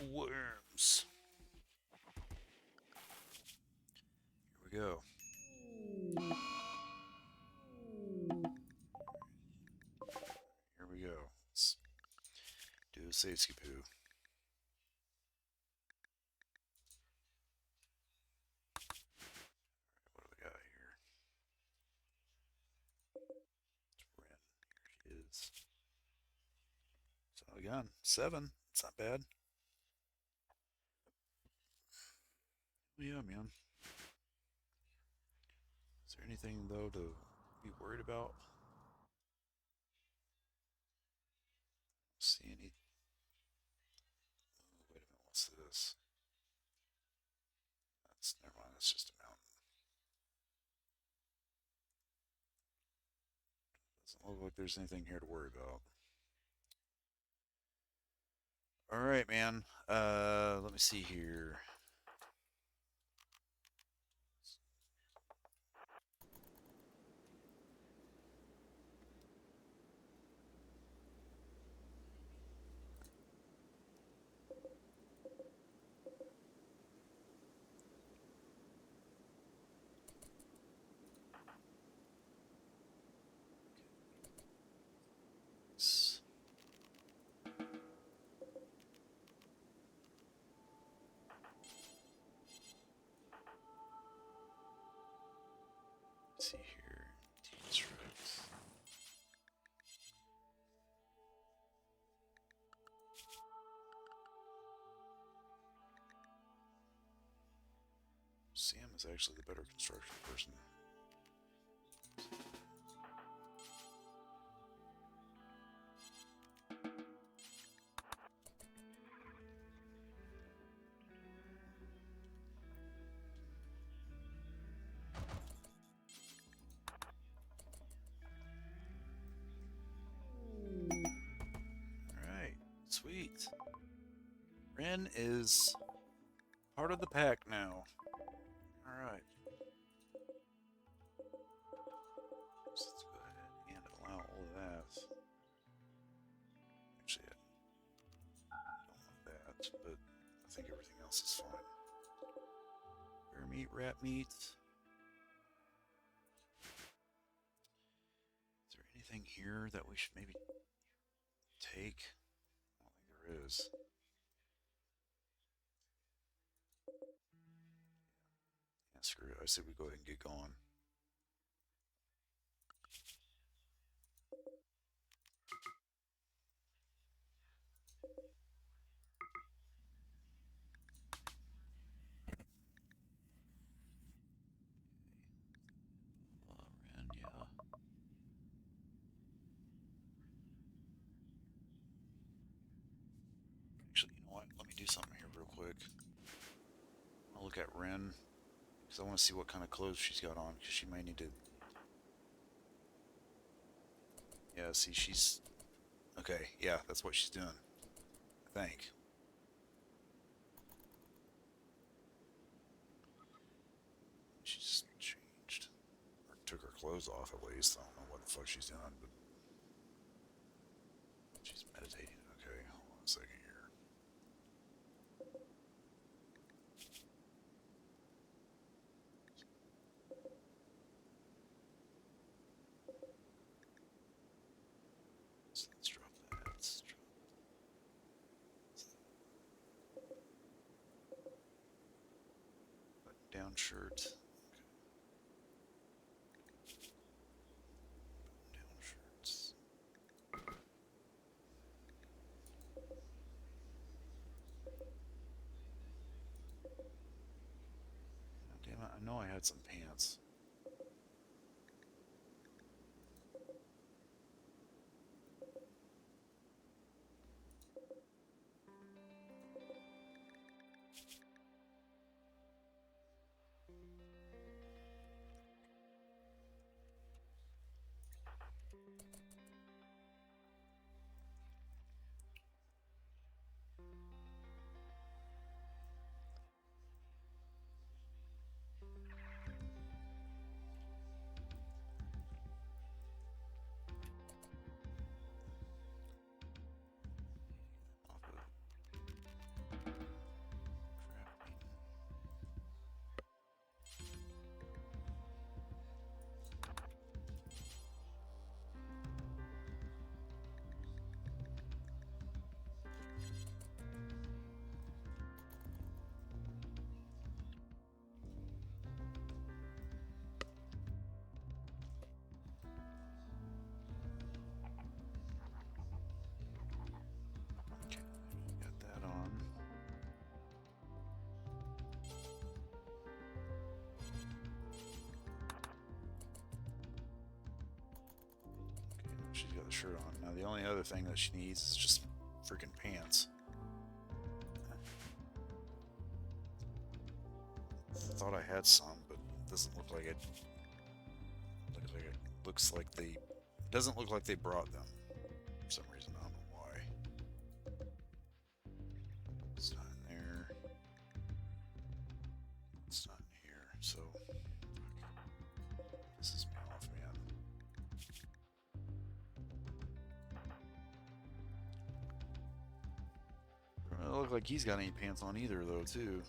Worms. Here we go. Here we go. Let's do a safety poo. What do we got here? It's Ren. Here she is. So again, 7. It's not bad. Yeah, man. Is there anything though to be worried about? See any? Oh, wait a minute. What's this? That's never mind. That's just a mountain. Doesn't look like there's anything here to worry about. All right, man. Let me see here. Let's see here. T-Rex. Sam is actually the better construction person. Alright, sweet. Ren is part of the pack now. Alright. So let's go ahead and allow all of that. Actually, I don't want that, but I think everything else is fine. Bear meat, rat meat. Is there anything here that we should maybe take? I don't think there is. Yeah, screw it. I say we go ahead and get going. Ren, yeah. Actually, you know what? Let me do something here real quick. I'll look at Ren, because I want to see what kind of clothes she's got on, because she might need to... Yeah, see, she's... Okay, yeah, that's what she's doing. I think. She's changed. Or took her clothes off, at least. I don't know what the fuck she's doing, but... She's meditating. Okay, hold on a second here. So let's drop that. Let's drop button down shirt. Okay. Button down shirts. Oh, damn it, I know I had some pants. a shirt on. Now the only other thing that she needs is just freaking pants. I thought I had some, but it doesn't look like it. Looks like they doesn't look like they brought them for some reason. I don't know why. It's not in there. It's not in here. So this is me off, man. Doesn't look like he's got any pants on either, though, too.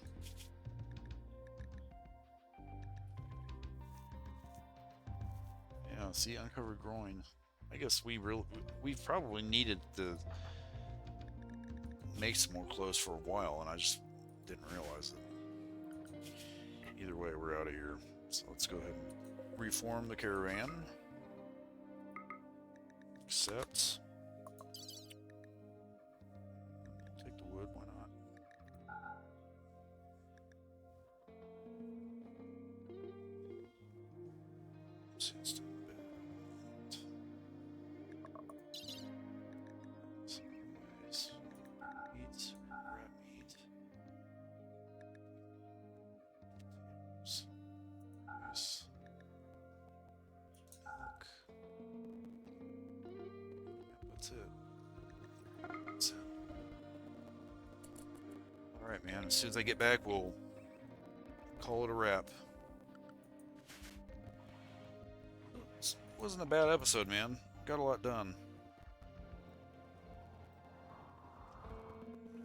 Yeah, see, uncovered groin. I guess we've probably needed to make some more clothes for a while, and I just didn't realize it. Either way, we're out of here. So let's go ahead and reform the caravan. Accept. Take the wood, why not? Sandstone bed. Nice. Meat, rat meat. Potatoes. Nice. Milk. That's it. That's it. Alright, man. As soon as I get back, we'll call it a wrap. It wasn't a bad episode, man. Got a lot done.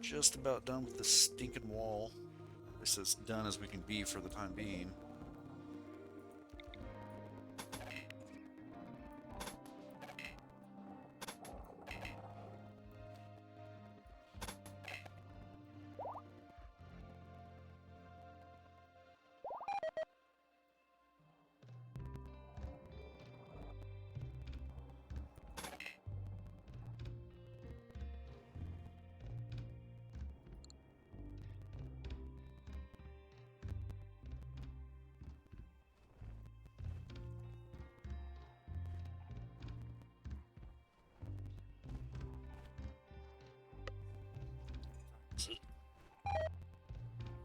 Just about done with this stinking wall. At least as done as we can be for the time being.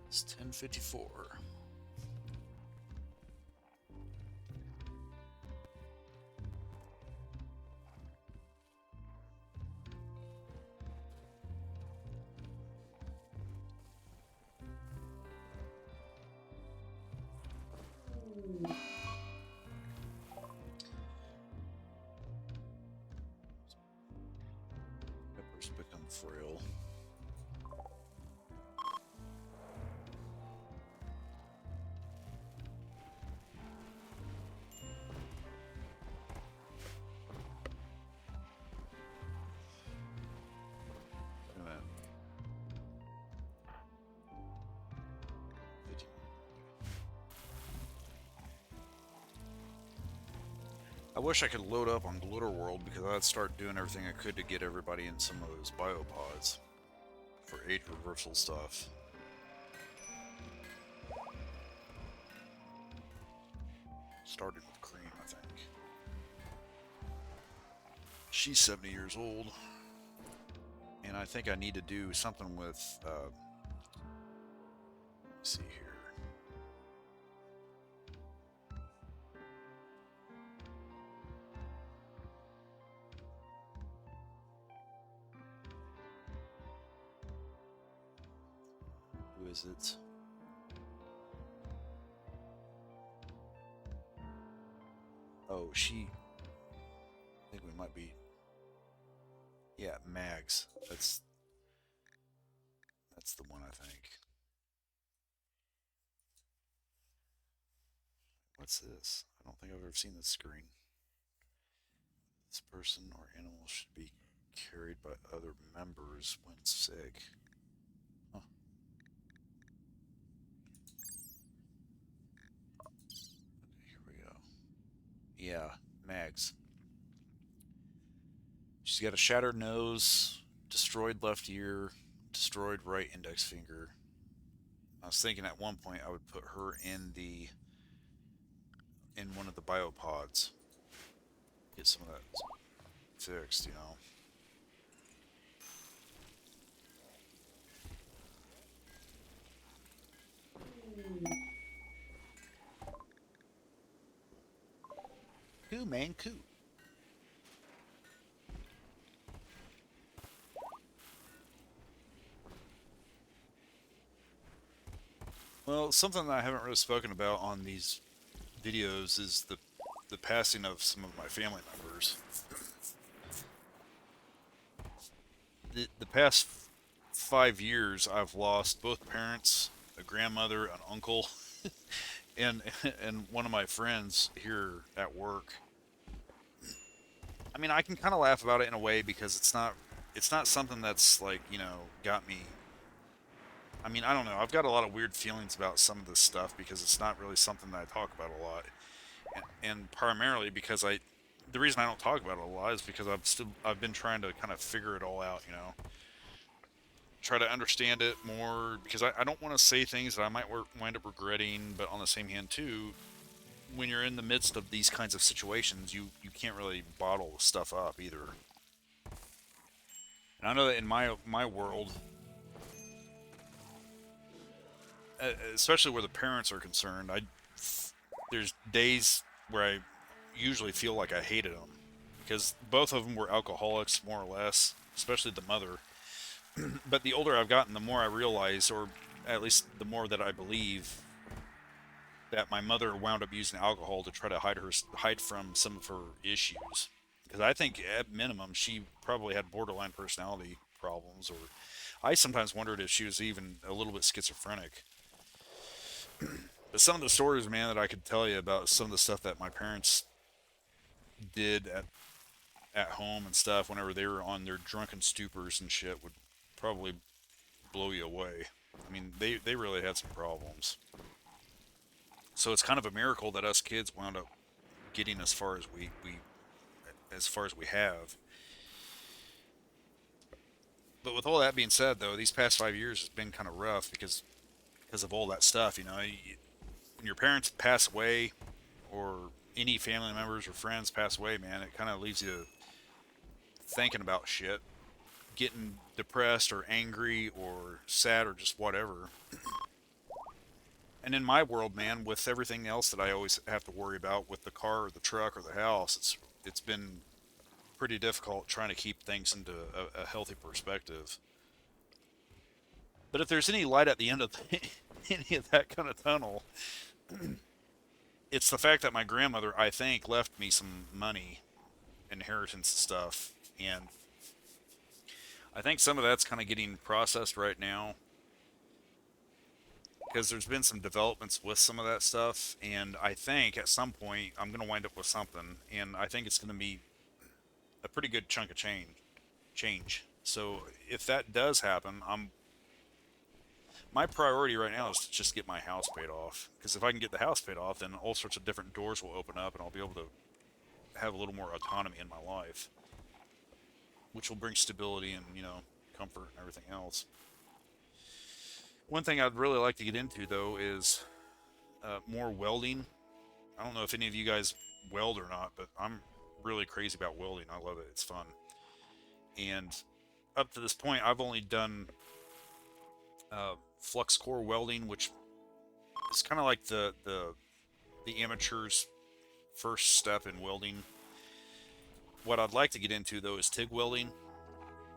It's 10:54. Peppers become frail. Wait a minute. 50. I wish I could load up on Rimworld because I'd start doing everything I could to get everybody in some of those biopods for age reversal stuff. Started with Cream, I think. She's 70 years old. And I think I need to do something with, let's see here. Who is it? Oh, she. I think we might be. Yeah, Mags. That's the one, I think. What's this? I don't think I've ever seen this screen. This person or animal should be carried by other members when sick. Huh. Okay, here we go. Yeah, Mags. She's got a shattered nose, destroyed left ear, destroyed right index finger. I was thinking at one point I would put her in one of the biopods. Get some of that fixed, you know. Cool, man, cool. Well, something that I haven't really spoken about on these videos is the passing of some of my family members. The past 5 years, I've lost both parents, a grandmother, an uncle, and and one of my friends here at work. I mean, I can kind of laugh about it in a way because it's not something that's like, got me. I mean, I don't know. I've got a lot of weird feelings about some of this stuff because it's not really something that I talk about a lot, and primarily because the reason I don't talk about it a lot is because I've been trying to kind of figure it all out, try to understand it more because I don't want to say things that I might wind up regretting, but on the same hand too, when you're in the midst of these kinds of situations, you can't really bottle stuff up either. And I know that in my world, especially where the parents are concerned, there's days where I usually feel like I hated them because both of them were alcoholics more or less, especially the mother. But the older I've gotten, the more I realize, or at least the more that I believe, that my mother wound up using alcohol to try to hide from some of her issues. Because I think at minimum she probably had borderline personality problems, or I sometimes wondered if she was even a little bit schizophrenic. But some of the stories, man, that I could tell you about some of the stuff that my parents did at home and stuff whenever they were on their drunken stupors and shit would probably blow you away. I mean, they really had some problems. So it's kind of a miracle that us kids wound up getting as far as we have. But with all that being said, though, these past 5 years has been kind of rough because of all that stuff. When your parents pass away, or any family members or friends pass away, man, it kind of leaves you thinking about shit, getting depressed or angry or sad or just whatever. And in my world, man, with everything else that I always have to worry about with the car or the truck or the house, it's been pretty difficult trying to keep things into a healthy perspective. But if there's any light at the end of any of that kind of tunnel, it's the fact that my grandmother, I think, left me some money, inheritance stuff, and I think some of that's kind of getting processed right now because there's been some developments with some of that stuff, and I think at some point I'm going to wind up with something, and I think it's going to be a pretty good chunk of change. So if that does happen, my priority right now is to just get my house paid off. Because if I can get the house paid off, then all sorts of different doors will open up, and I'll be able to have a little more autonomy in my life, which will bring stability and comfort and everything else. One thing I'd really like to get into though is more welding. I don't know if any of you guys weld or not, but I'm really crazy about welding. I love it. It's fun. And up to this point, I've only done flux core welding, which is kind of like the amateur's first step in welding. What I'd like to get into though is TIG welding.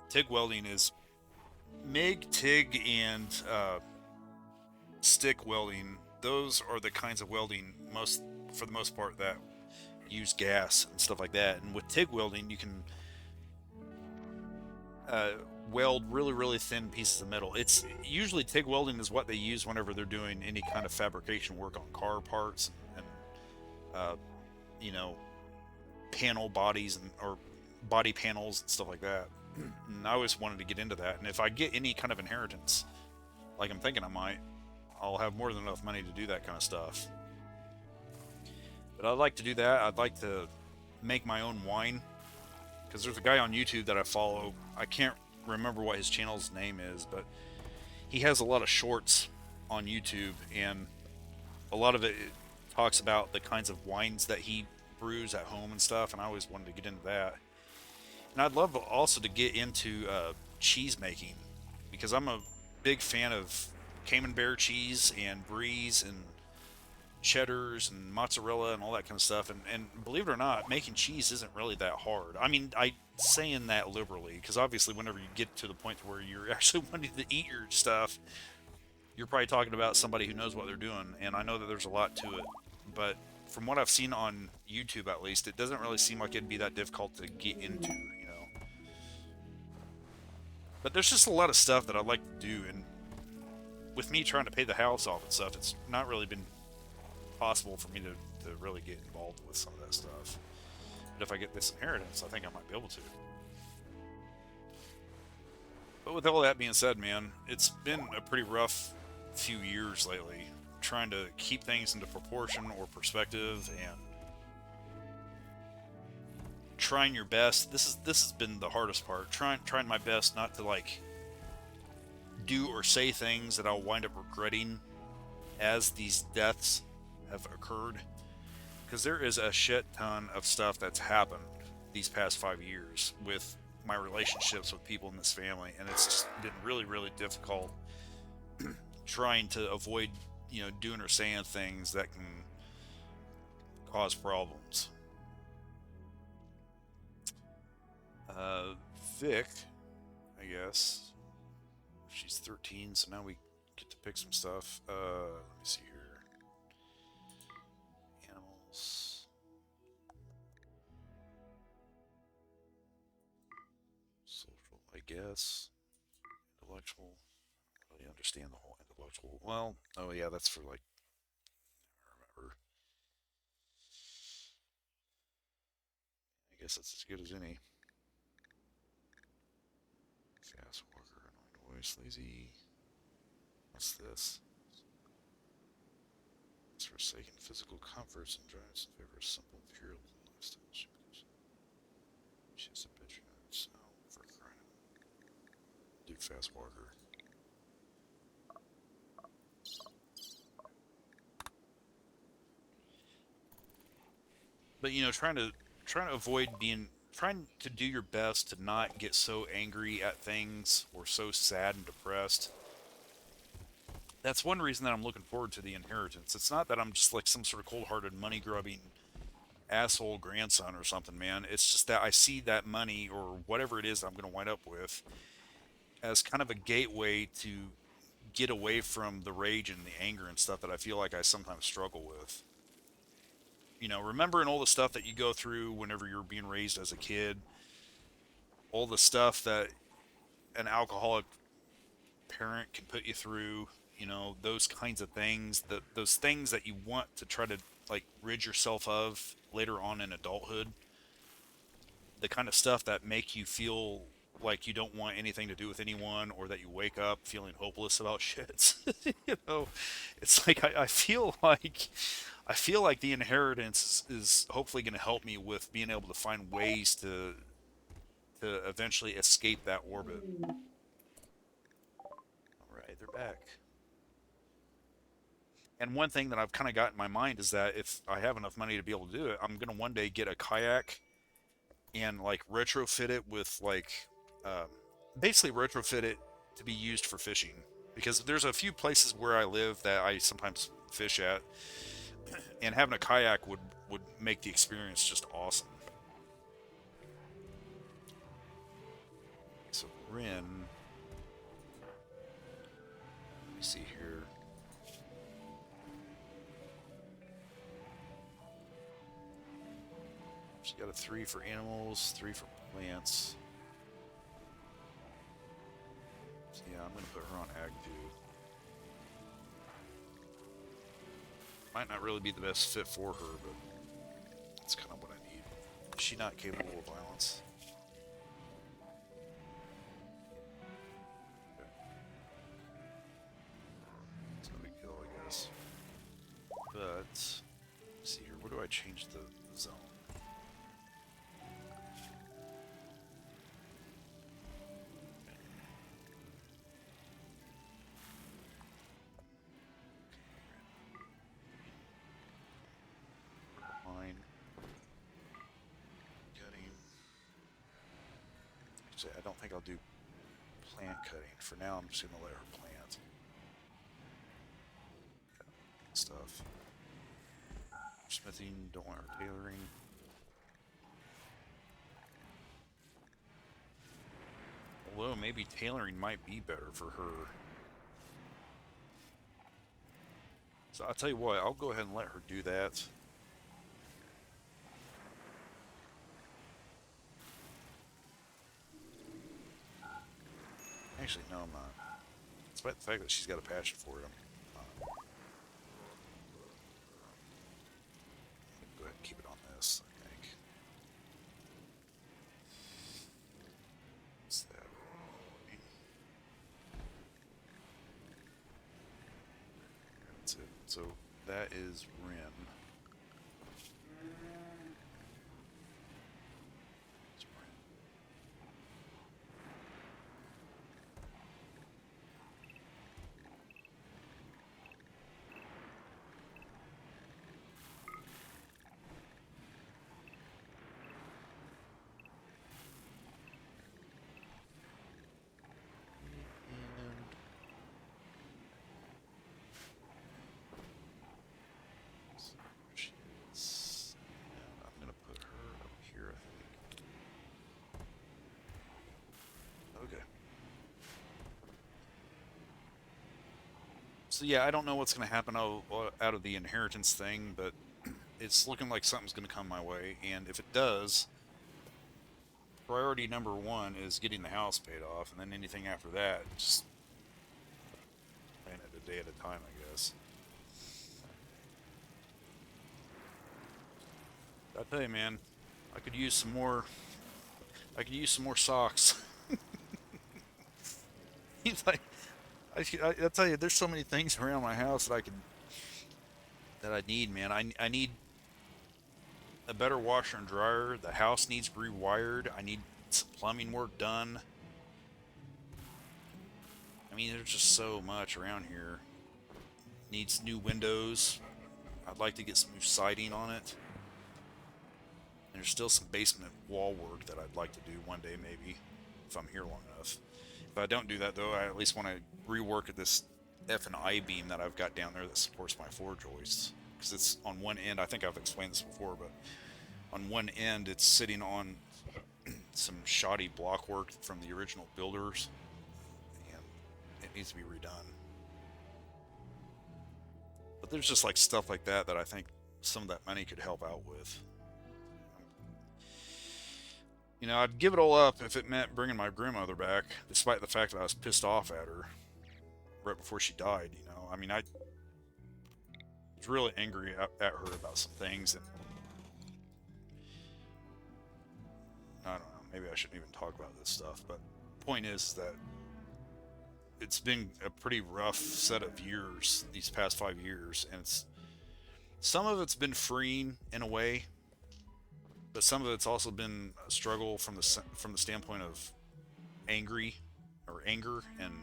TIG welding is MIG, TIG, and stick welding. Those are the kinds of welding for the most part, that use gas and stuff like that. And with TIG welding, you can uh, weld really, really thin pieces of metal. It's usually TIG welding is what they use whenever they're doing any kind of fabrication work on car parts and uh, you know panel bodies or body panels and stuff like that. And I always wanted to get into that. And if I get any kind of inheritance, like I'm thinking I might, I'll have more than enough money to do that kind of stuff. But I'd like to do that. I'd like to make my own wine because there's a guy on YouTube that I follow. I can't remember what his channel's name is, but he has a lot of shorts on YouTube, and a lot of it talks about the kinds of wines that he brews at home and stuff. And I always wanted to get into that. And I'd love also to get into cheese making because I'm a big fan of Camembert cheese and bries and cheddars and mozzarella and all that kind of stuff. And believe it or not, making cheese isn't really that hard. I mean, I saying that liberally because obviously, whenever you get to the point where you're actually wanting to eat your stuff, you're probably talking about somebody who knows what they're doing. And I know that there's a lot to it, but from what I've seen on YouTube, at least, it doesn't really seem like it'd be that difficult to get into. But there's just a lot of stuff that I'd like to do, and with me trying to pay the house off and stuff, it's not really been possible for me to really get involved with some of that stuff. But if I get this inheritance, I think I might be able to. But with all that being said, man, it's been a pretty rough few years lately, trying to keep things into proportion or perspective and trying your best. This has been the hardest part. Trying my best not to like do or say things that I'll wind up regretting as these deaths have occurred. Because there is a shit ton of stuff that's happened these past 5 years with my relationships with people in this family, and it's just been really, really difficult trying to avoid, doing or saying things that can cause problems. Vic, I guess. She's 13, so now we get to pick some stuff. Let me see here. Animals. Social, I guess. Intellectual. I don't really understand the whole intellectual. Well, oh yeah, that's for like, I remember. I guess that's as good as any. Fast worker, annoying voice, lazy. What's this? It's forsaken physical comforts and drives in favor of simple, pure lifestyle. She's a bitch. So, for crying out. Dude, fast walker. But trying to avoid being trying to do your best to not get so angry at things or so sad and depressed. That's one reason that I'm looking forward to the inheritance. It's not that I'm just like some sort of cold-hearted, money-grubbing asshole grandson or something, man. It's just that I see that money or whatever it is that I'm going to wind up with as kind of a gateway to get away from the rage and the anger and stuff that I feel like I sometimes struggle with. Remembering all the stuff that you go through whenever you're being raised as a kid, all the stuff that an alcoholic parent can put you through, those kinds of things, those things that you want to try to like rid yourself of later on in adulthood, the kind of stuff that make you feel like you don't want anything to do with anyone or that you wake up feeling hopeless about shit. you know, it's like I feel like the inheritance is hopefully going to help me with being able to find ways to eventually escape that orbit. All right, they're back. And one thing that I've kind of got in my mind is that if I have enough money to be able to do it, I'm going to one day get a kayak and like retrofit it with like uh, basically retrofit it to be used for fishing because there's a few places where I live that I sometimes fish at, and having a kayak would make the experience just awesome. So Rin, let me see here. She got a 3 for animals, 3 for plants. So yeah, I'm gonna put her on Ag 2. Might not really be the best fit for her, but that's kind of what I need. Is she not capable of violence? Okay. It's no big deal, I guess. But let's see here. Where do I change the zone? Mine. Cutting. Actually, I don't think I'll do plant cutting. For now, I'm just going to let her plant stuff. Smithing, don't want her tailoring. Although, maybe tailoring might be better for her. So I'll tell you what, I'll go ahead and let her do that. Actually, no, I'm not. Despite the fact that she's got a passion for it, I'm not. Go ahead and keep it on this, I think. What's that? That's it. So that is Rim. It's Rim. And so she is. And I'm gonna put her up here, I think. Okay. So yeah, I don't know what's gonna happen out of the inheritance thing, but it's looking like something's gonna come my way, and if it does, priority number one is getting the house paid off, and then anything after that, just playing it a day at a time, I guess. I tell you, man, I could use some more. I could use some more socks. He's like, I tell you, there's so many things around my house that I need, man. I need a better washer and dryer. The house needs rewired. I need some plumbing work done. I mean, there's just so much around here. Needs new windows. I'd like to get some new siding on it. And there's still some basement wall work that I'd like to do one day, maybe, if I'm here long enough. If I don't do that, though, I at least want to rework at this F and I beam that I've got down there that supports my floor joists. Because it's on one end, I think I've explained this before, but on one end it's sitting on some shoddy block work from the original builders, and it needs to be redone. But there's just like stuff like that that I think some of that money could help out with. You know, I'd give it all up if it meant bringing my grandmother back, despite the fact that I was pissed off at her right before she died. You know, I mean, I was really angry at her about some things, and I don't know, maybe I shouldn't even talk about this stuff, but the point is that it's been a pretty rough set of years, these past 5 years, and some of it's been freeing in a way, but some of it's also been a struggle from the standpoint of anger and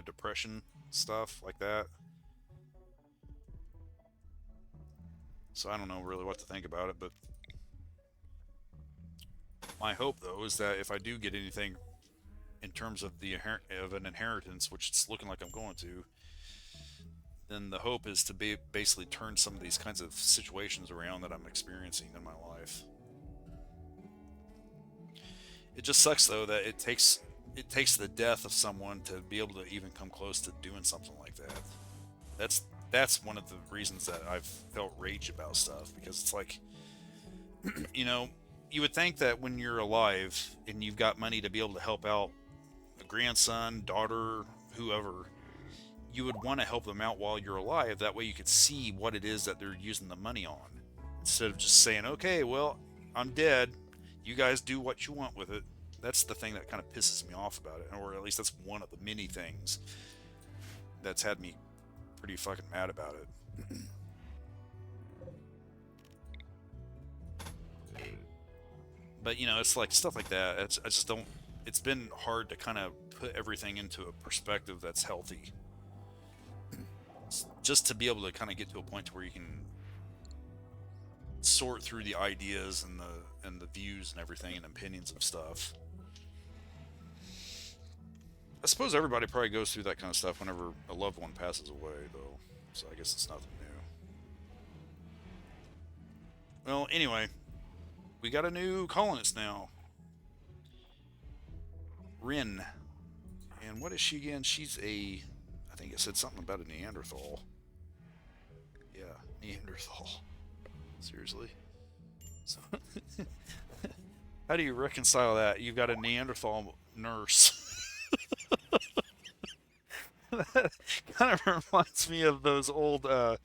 depression, stuff like that. So I don't know really what to think about it, but my hope though is that if I do get anything in terms of an inheritance, which it's looking like I'm going to, then the hope is to basically turn some of these kinds of situations around that I'm experiencing in my life. It just sucks though that it takes the death of someone to be able to even come close to doing something like that. That's one of the reasons that I've felt rage about stuff, because it's like, you know, you would think that when you're alive and you've got money to be able to help out a grandson, daughter, whoever, you would want to help them out while you're alive. That way you could see what it is that they're using the money on, instead of just saying, okay, well, I'm dead, you guys do what you want with it. That's the thing that kind of pisses me off about it, or at least that's one of the many things that's had me pretty fucking mad about it. But it's like stuff like that. I just don't. It's been hard to kind of put everything into a perspective that's healthy, just to be able to kind of get to a point to where you can sort through the ideas and the views and everything and opinions of stuff. I suppose everybody probably goes through that kind of stuff whenever a loved one passes away, though. So I guess it's nothing new. Well, anyway, we got a new colonist now, Rin. And what is she again? She's a, I think it said something about a Neanderthal. Yeah, Neanderthal. Seriously. So, how do you reconcile that? You've got a Neanderthal nurse. That kind of reminds me of those old, I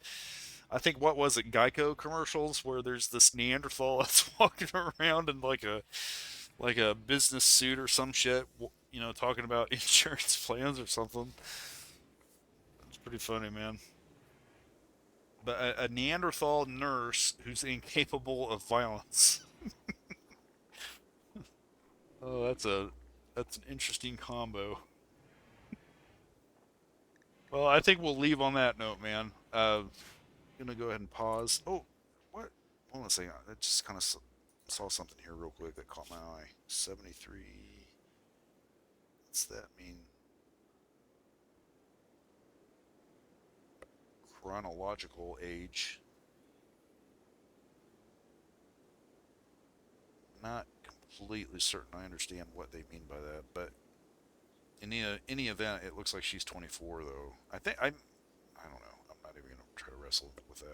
think what was it, Geico commercials where there's this Neanderthal that's walking around in like a business suit or some shit, talking about insurance plans or something. It's pretty funny, man. But a Neanderthal nurse who's incapable of violence. Oh, that's an interesting combo. Well, I think we'll leave on that note, man. Gonna go ahead and pause. Oh, what? Hold on a second. I just kind of saw something here real quick that caught my eye. 73. What's that mean? Chronological age. Not completely certain I understand what they mean by that, but in any event, it looks like she's 24 though. I don't know. I'm not even gonna try to wrestle with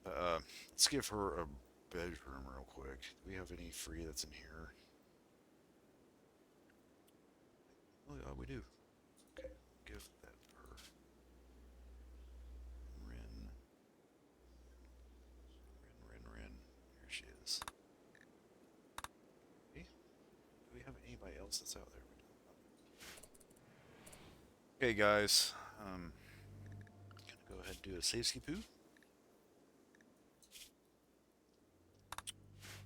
that. Let's give her a bedroom real quick. Do we have any free that's in here? Oh yeah, we do. Okay, give that to her. Rin, Rin. Here she is. Okay. Do we have anybody else that's out there? Okay, guys. Gonna go ahead and do a save ski poo.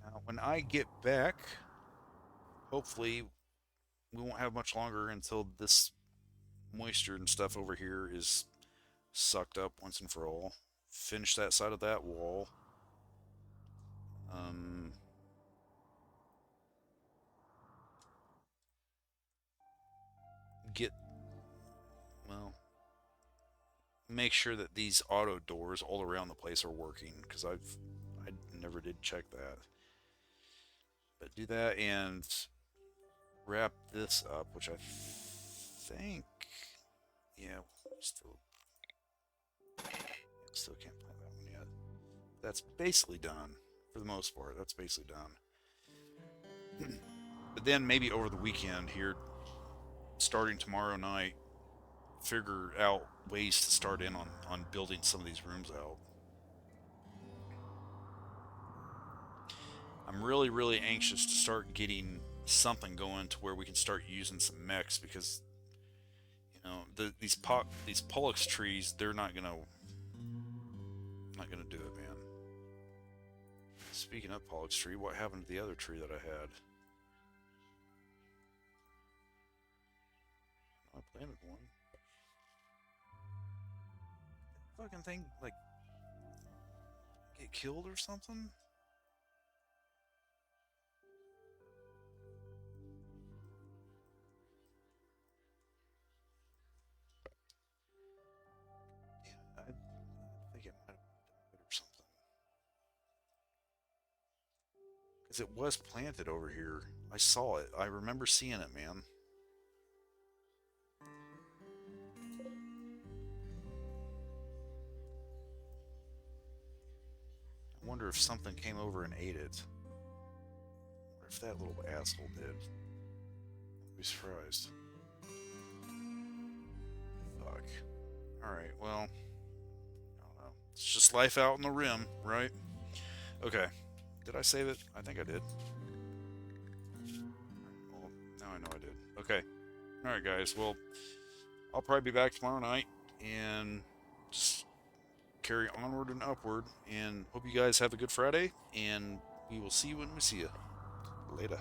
Now, when I get back, hopefully we won't have much longer until this moisture and stuff over here is sucked up once and for all. Finish that side of that wall. Um, get well, make sure that these auto doors all around the place are working because I never did check that. But do that and wrap this up, which I think, yeah, still can't plant that one yet. That's basically done for the most part. That's basically done. But then maybe over the weekend here, starting tomorrow night, figure out ways to start in on building some of these rooms out. I'm really anxious to start getting something going to where we can start using some mechs because these Pollux trees, they're not gonna do it, man. Speaking of Pollux tree, what happened to the other tree that I had? I planted one. Fucking thing like get killed or something? Yeah, I think it might have died or something. Because it was planted over here. I saw it. I remember seeing it, man. I wonder if something came over and ate it. Or if that little asshole did. I'd be surprised. Fuck. Alright, well, I don't know. It's just life out in the rim, right? Okay. Did I save it? I think I did. Well, now I know I did. Okay. Alright, guys. Well, I'll probably be back tomorrow night and just carry onward and upward. And hope you guys have a good Friday. And we will see you when we see you. Later.